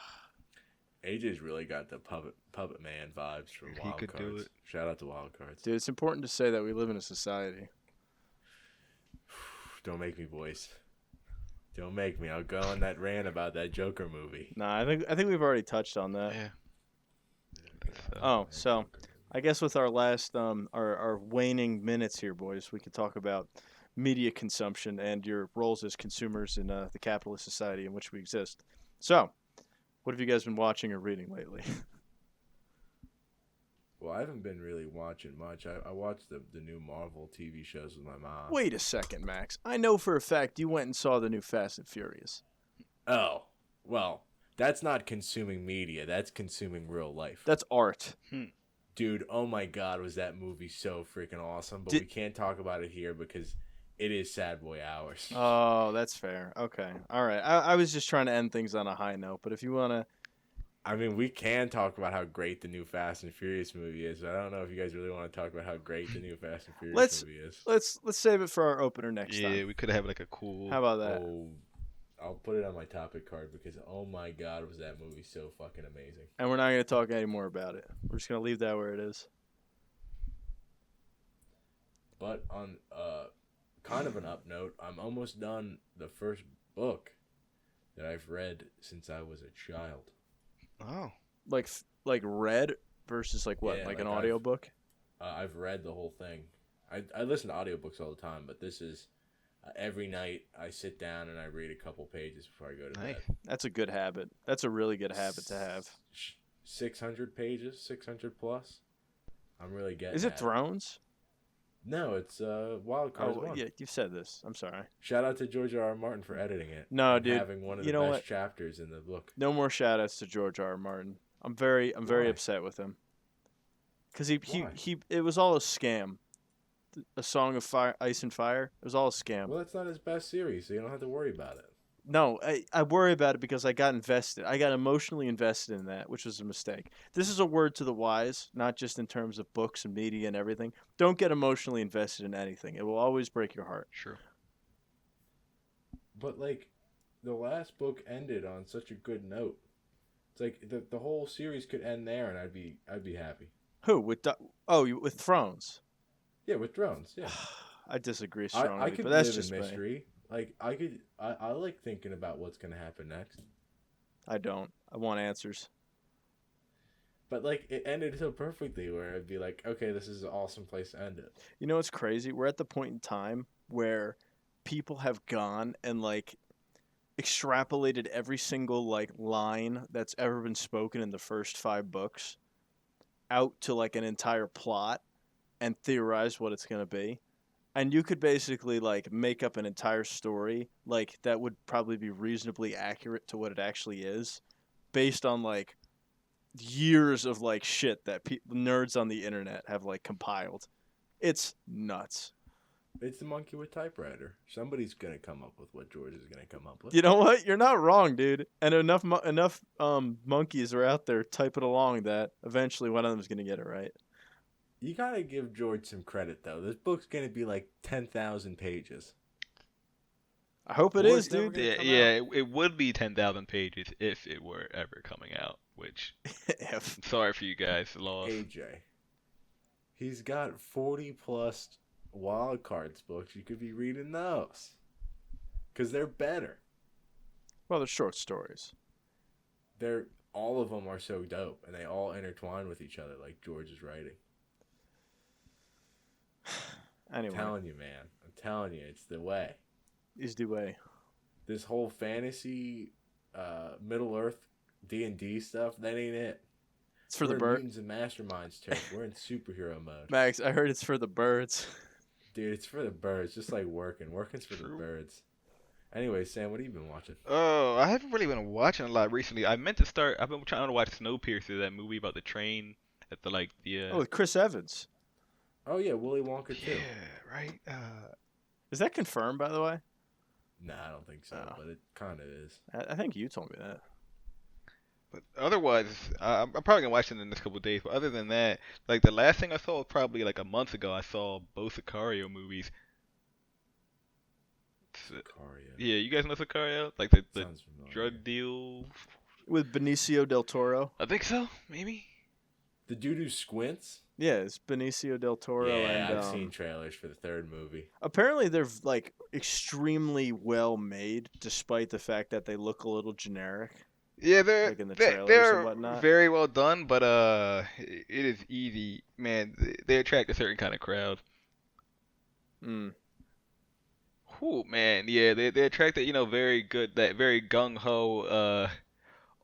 AJ's really got the puppet man vibes from He Wild could do Cards. it. Shout out to Wild Cards. Dude, it's important to say that we live in a society. Don't make me, boys. Don't make me. I'll go on that rant about that Joker movie. Nah, I think we've already touched on that. yeah. Oh, so I guess with our last our waning minutes here, boys, we could talk about media consumption and your roles as consumers in the capitalist society in which we exist. So, what have you guys been watching or reading lately? Well, I haven't been really watching much. I watched the new Marvel TV shows with my mom. Wait a second, Max. I know for a fact you went and saw the new Fast and Furious. Oh, well, that's not consuming media. That's consuming real life. That's art. Dude, oh my God, was that movie so freaking awesome. But we can't talk about it here because it is sad boy hours. Oh, that's fair. Okay. All right. I was just trying to end things on a high note, but if you want to... I mean, we can talk about how great the new Fast and Furious movie is, but I don't know if you guys really want to talk about how great the new Fast and Furious movie is. Let's save it for our opener next time. Yeah, we could have like a cool. How about that? Oh, I'll put it on my topic card because oh my God, was that movie so fucking amazing. And we're not going to talk any more about it. We're just going to leave that where it is. But on kind of an up note, I'm almost done the first book that I've read since I was a child. Oh. Like read versus like what? Yeah, like an like audiobook? I've read the whole thing. I listen to audiobooks all the time, but this is every night I sit down and I read a couple pages before I go to Nice. bed. That's a good habit. That's a really good habit to have. 600 pages, 600 plus. I'm really getting Is it at Thrones? No, it's Wild Cards Oh, 1. yeah, you've said this. I'm sorry. Shout out to George R. R. Martin for editing it. No, and dude, having one of you the know best what? chapters in the book. No more shout outs to George R. R. Martin. I'm very Why? upset with him. Cuz he Why? it was all a scam. A Song of Fire, Ice and Fire. It was all a scam. Well, that's not his best series, so you don't have to worry about it. No, I worry about it because I got invested. I got emotionally invested in that, which was a mistake. This is a word to the wise, not just in terms of books and media and everything. Don't get emotionally invested in anything. It will always break your heart. Sure. But like, the last book ended on such a good note. It's like the whole series could end there, and I'd be happy. Who with with Thrones? Yeah, with drones. Yeah, I disagree strongly, I could but that's live just in me. mystery. Like I like thinking about what's gonna happen next. I don't. I want answers. But like it ended so perfectly, where I'd be like, okay, this is an awesome place to end it. You know what's crazy? We're at the point in time where people have gone and like extrapolated every single like line that's ever been spoken in the first 5 books out to like an entire plot and theorized what it's going to be. And you could basically like make up an entire story like that would probably be reasonably accurate to what it actually is based on like years of like shit that nerds on the internet have like compiled. It's nuts. It's the monkey with typewriter. Somebody's gonna come up with what George is gonna come up with. You know what? You're not wrong, dude. And enough monkeys are out there typing along that eventually one of them is going to get it right. You gotta give George some credit though. This book's gonna be like 10,000 pages. I hope it Board's is, never dude. gonna Yeah, come yeah, out. it would be 10,000 pages if it were ever coming out. Which, If. I'm sorry for you guys, lost. AJ. He's got 40 plus wild cards books. You could be reading those. Because they're better. Well, they're short stories. They're all of them are so dope, and they all intertwine with each other, like George's writing. Anyway, I'm telling you, man. I'm telling you, it's the way. is the way. This whole fantasy, Middle Earth D&D stuff, that ain't it. It's for We're the in bird. Mutants and Masterminds turf. We're in superhero mode. Max, I heard it's for the birds. Dude, it's for the birds, just like working. Working's for the True. birds. Anyway, Sam, what have you been watching? Oh, I haven't really been watching a lot recently. I meant to start. I've been trying to watch Snowpiercer, that movie about the train at the Oh, with Chris Evans. Oh, yeah, Willy Wonka, too. Yeah, right. Is that confirmed, by the way? Nah, I don't think so, Oh. but it kind of is. I think you told me that. But otherwise, I'm probably gonna watch it in the next couple of days. But other than that, like the last thing I saw was probably like a month ago. I saw both Sicario movies. Sicario. Yeah, you guys know Sicario? Like the Sounds familiar. drug deal. With Benicio del Toro. I think so. Maybe. The dude who squints? Yeah, it's Benicio del Toro. Yeah, and I've seen trailers for the third movie. apparently they're like extremely well made, despite the fact that they look a little generic. Yeah, they're Like in the they're, trailers they're and whatnot. very well done, but it is easy, man. They attract a certain kind of crowd. Mm. Whew, man, yeah, they attract that, very good, that very gung ho.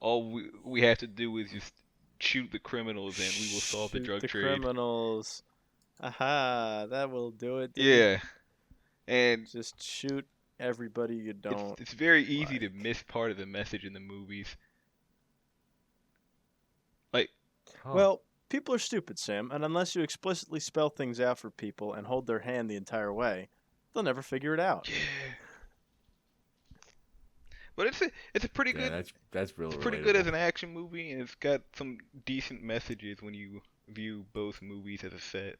All we have to do is just shoot the criminals and we will solve the Shoot drug the trade. criminals. Aha, that will do it. dude. Yeah, and Just shoot everybody you don't. it's very easy to like. miss part of the message in the movies. Huh. Well, people are stupid, Sam, and unless you explicitly spell things out for people and hold their hand the entire way, they'll never figure it out. Yeah. But it's a pretty yeah, good. that's real It's pretty good as relatable. an action movie, and it's got some decent messages when you view both movies as a set.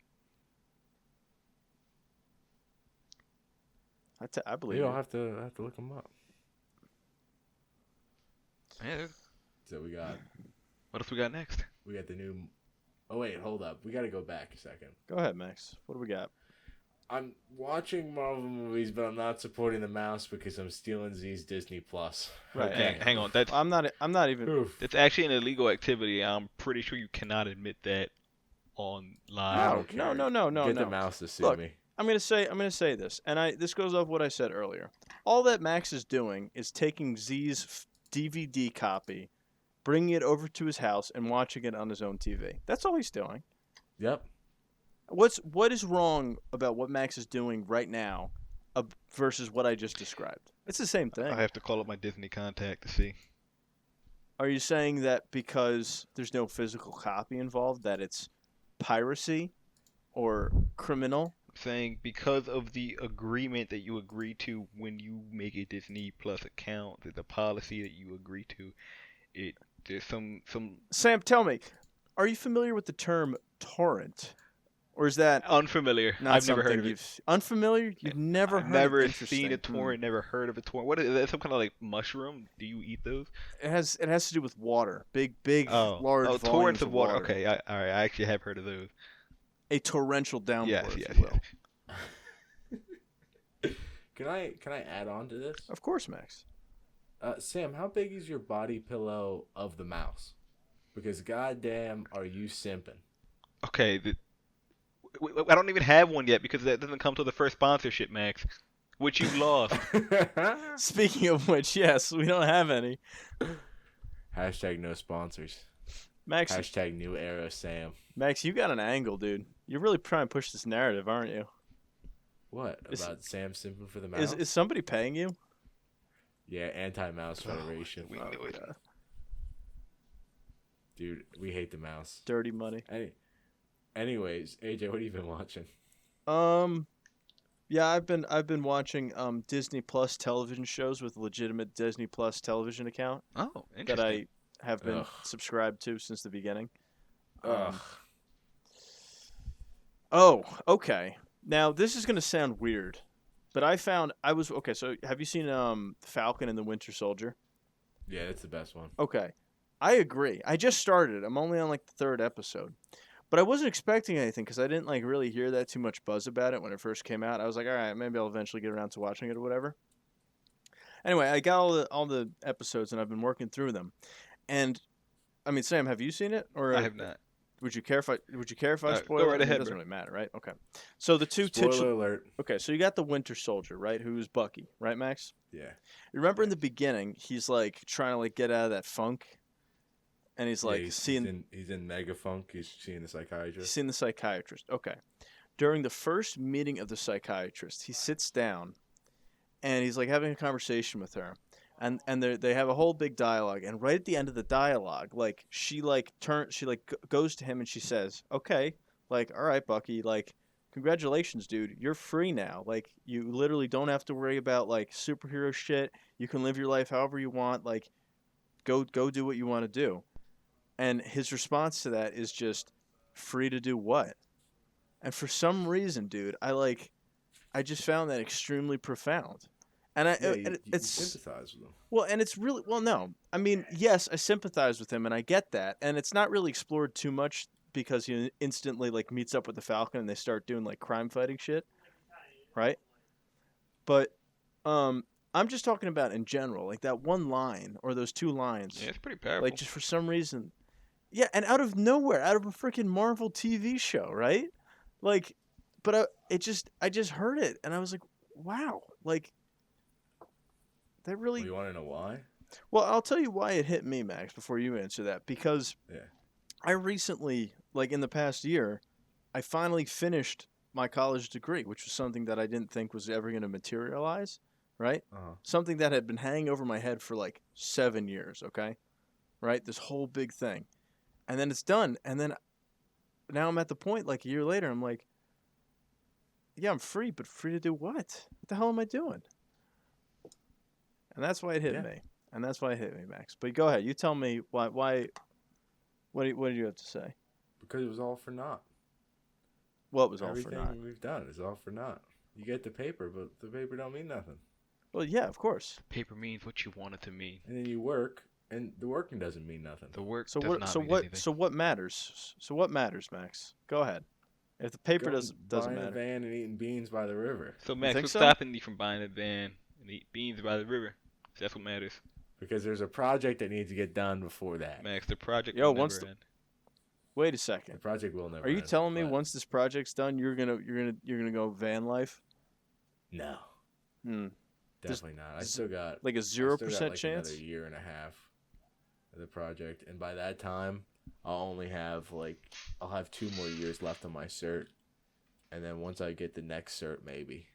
I believe Maybe you. I'll have to look them up. Yeah. So we got What else we got next? the new. Oh wait, hold up. We got to go back a second. Go ahead, Max. What do we got? I'm watching Marvel movies, but I'm not supporting the mouse because I'm stealing Z's Disney Plus. Right. Hang on. That's I'm not even. Oof. That's actually an illegal activity. I'm pretty sure you cannot admit that on I live. don't care. No. Get the mouse to sue Look, me. I'm gonna say this, and this goes off what I said earlier. All that Max is doing is taking Z's DVD copy, bringing it over to his house, and watching it on his own TV. That's all he's doing. Yep. What is wrong about what Max is doing right now, versus what I just described? It's the same thing. I have to call up my Disney contact to see. Are you saying that because there's no physical copy involved, that it's piracy or criminal? I'm saying because of the agreement that you agree to when you make a Disney Plus account, the policy that you agree to, there's some Sam, tell me, are you familiar with the term torrent? Or is that unfamiliar. not I've never heard something of it. you've unfamiliar? You've never I've heard never of it? seen a Interesting. torrent, never heard of a torrent. What is that? Some kind of like mushroom? Do you eat those? It has to do with water. Big, Oh, large oh, volumes torrents of water. water. Okay, all right. I actually have heard of those. A torrential downpour, Yes, if yes, you will. yes. Can I add on to this? Of course, Max. Sam, how big is your body pillow of the mouse? Because goddamn, are you simping? Okay, I don't even have one yet because that doesn't come till the first sponsorship, Max, which you lost. Speaking of which, yes, we don't have any. Hashtag no sponsors. Max, Hashtag new era Sam. Max, you got an angle, dude. You're really trying to push this narrative, aren't you? What Is- about Sam simping for the mouse? Is somebody paying you? Yeah, Anti-Mouse Federation. We knew it. God. Dude, we hate the mouse. Dirty money. Anyways, AJ, what have you been watching? Yeah, I've been watching Disney Plus television shows with a legitimate Disney Plus television account Oh, that interesting. I have been Ugh. subscribed to since the beginning. Ugh. Oh, okay. Now this is gonna sound weird, but okay. So have you seen Falcon and the Winter Soldier? Yeah, that's the best one. Okay, I agree. I just started. I'm only on like the third episode, but I wasn't expecting anything because I didn't like really hear that too much buzz about it when it first came out. I was like, all right, maybe I'll eventually get around to watching it or whatever. Anyway, I got all the episodes and I've been working through them, and I mean, Sam, have you seen it, or I have not. would you care if I Go spoil it? right I mean, ahead, it doesn't bro. really matter, right? Okay. So the two Spoiler alert. Okay, so you got the Winter Soldier, right? Who's Bucky, right, Max? Yeah. You remember in Yeah. the beginning, he's like trying to like get out of that funk, and he's Yeah, like he's in mega funk. He's seeing the psychiatrist. seeing the psychiatrist. Okay. During the first meeting of the psychiatrist, he sits down and he's like having a conversation with her, and they have a whole big dialogue. And right at the end of the dialogue, like she goes to him and she says, "Okay, like all right, Bucky, like congratulations, dude, you're free now. Like you literally don't have to worry about like superhero shit. You can live your life however you want. Like go do what you want to do." And his response to that is just, "Free to do what?" And for some reason, dude, I just found that extremely profound. And Yeah, and you it's sympathize with him. well, and it's really well, no, I mean, yes, I sympathize with him, and I get that, and it's not really explored too much because he instantly like meets up with the Falcon and they start doing like crime fighting shit, right? But um, I'm just talking about in general, like that one line or those two lines, Yeah, it's pretty like powerful. just for some reason, yeah, and out of nowhere, out of a freaking Marvel TV show, right? Like, but I just heard it and I was like, wow, like that Well, really. you want to know why? Well, I'll tell you why it hit me, Max, before you answer that. Because Yeah. I recently, like in the past year, I finally finished my college degree, which was something that I didn't think was ever going to materialize, right? Uh-huh. Something that had been hanging over my head for like 7 years, okay? Right? This whole big thing. And then it's done. And then now I'm at the point, like a year later, I'm like, yeah, I'm free, but free to do what? What the hell am I doing? And that's why it hit Yeah. me. And that's why it hit me, Max. But go ahead. You tell me why what do you have to say? Because it was all for naught. What was all for Everything naught? we've done is all for naught. You get the paper, but the paper don't mean nothing. Well, yeah, of course. Paper means what you want it to mean. And then you work, and the working doesn't mean nothing. The work So does what? not So mean what? anything. So what matters? So what matters, Max? Go ahead. If the paper Going, doesn't buying a matter, van and eating beans by the river. So Max, think what's so? stopping you from buying a van and eat beans by the river? That's what matters. Because there's a project that needs to get done before that. Max, the project Yo, will once never the- end. wait a The second. project will never Are you end, telling me but once this project's done, you're gonna go van life? No, Hmm. definitely not. I this- still got Like a I 0% still got, like, chance? another year and a half of the project, and by that time, I'll only have I'll have 2 more years left on my cert, and then once I get the next cert, maybe.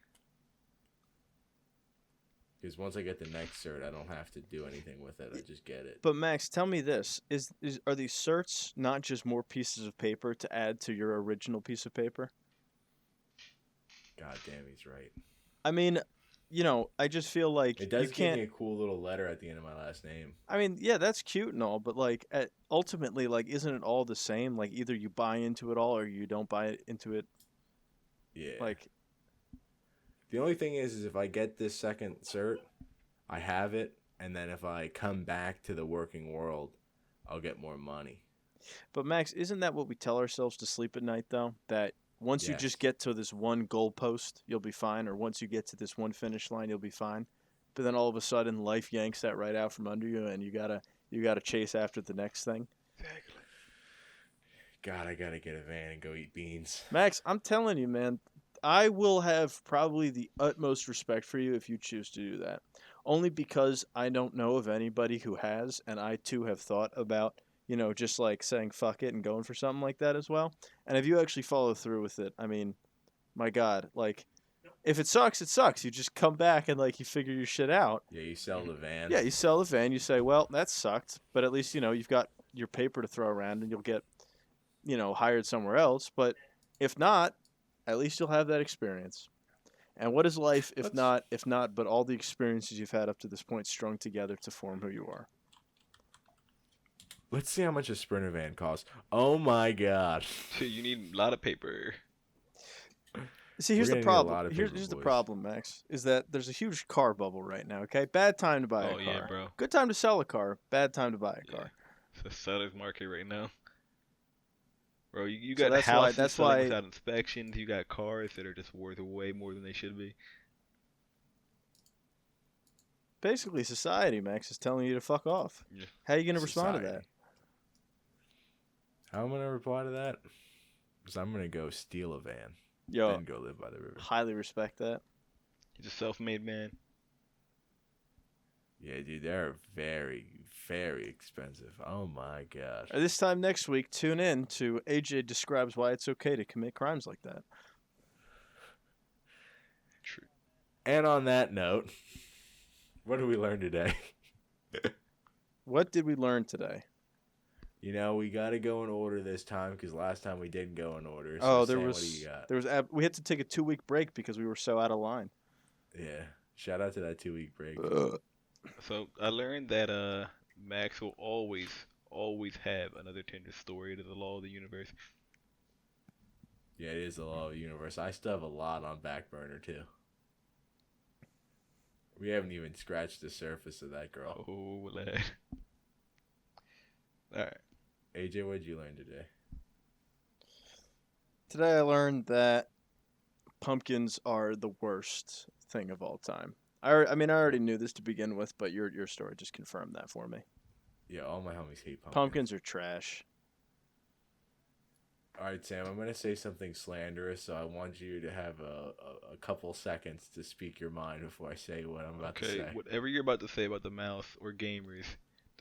Because once I get the next cert, I don't have to do anything with it. I just get it. But Max, tell me this: are these certs not just more pieces of paper to add to your original piece of paper? God damn, he's right. I mean, I just feel like It does you give can't. me a cool little letter at the end of my last name. I mean, yeah, that's cute and all, but like, ultimately, like, isn't it all the same? Like, either you buy into it all or you don't buy into it. Yeah. Like, The only thing is if I get this second cert, I have it, and then if I come back to the working world, I'll get more money. but Max, isn't that what we tell ourselves to sleep at night, though? That once you just Yes. get to this one goalpost, you'll be fine, or once you get to this one finish line, you'll be fine. But then all of a sudden, life yanks that right out from under you, and you gotta chase after the next thing. Exactly. God, I gotta get a van and go eat beans. Max, I'm telling you, man, I will have probably the utmost respect for you if you choose to do that. Only because I don't know of anybody who has, and I too have thought about, just like saying fuck it and going for something like that as well. And if you actually follow through with it, I mean, my God, like, if it sucks, it sucks. You just come back and like you figure your shit out. Yeah, you sell the van. Yeah, you sell the van, you say, well, that sucked, but at least you've got your paper to throw around and you'll get, hired somewhere else. But if not, at least you'll have that experience. And what is life if not but all the experiences you've had up to this point strung together to form who you are? Let's see how much a Sprinter van costs. Oh my God. You need a lot of paper. See, here's We're the gonna need a problem. lot of Here's paper, the boys. problem, Max, is that there's a huge car bubble right now, okay? Bad time to buy a Oh car. yeah, bro. Good time to sell a car, bad time to buy a Yeah. car. It's a seller's market right now. Bro, you So got that's why- houses that's selling why- without inspections. You got cars that are just worth way more than they should be. Basically, society, Max, is telling you to fuck off. Yeah. How are you going to respond to that? Society. How am I gonna reply to that? Because I'm gonna go steal a van, Yo, then go live by the river. highly respect that. He's a self-made man. Yeah, dude, they're very, very expensive. Oh my god. This time next week, tune in to AJ describes why it's okay to commit crimes like that. True. And on that note, what did we learn today? What did we learn today? You know, we got to go in order this time because last time we didn't go in order. So Oh, Sam, what do you got? we had to take a 2-week break because we were so out of line. Yeah, shout out to that 2-week break. So I learned that Max will always have another Tinder story. It is the law of the universe. Yeah, it is the law of the universe. I still have a lot on back burner too. We haven't even scratched the surface of that girl. Oh, lad. All right. AJ, what did you learn today? Today I learned that pumpkins are the worst thing of all time. I mean, I already knew this to begin with, but your story just confirmed that for me. Yeah, all my homies hate pumpkins. Pumpkins are trash. All right, Sam, I'm going to say something slanderous, so I want you to have a couple seconds to speak your mind before I say what I'm about to say. Whatever you're about to say about the mouse or gamers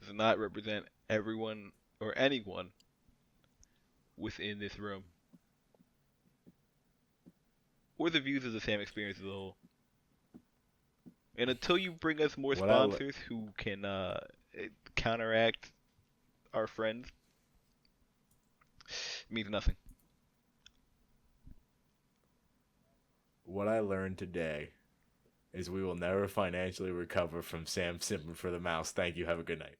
does not represent everyone or anyone within this room. Or the views of the S.A.M experience as a whole. And until you bring us more sponsors who can counteract our friends, it means nothing. What I learned today is we will never financially recover from Sam simping for the mouse. Thank you. Have a good night.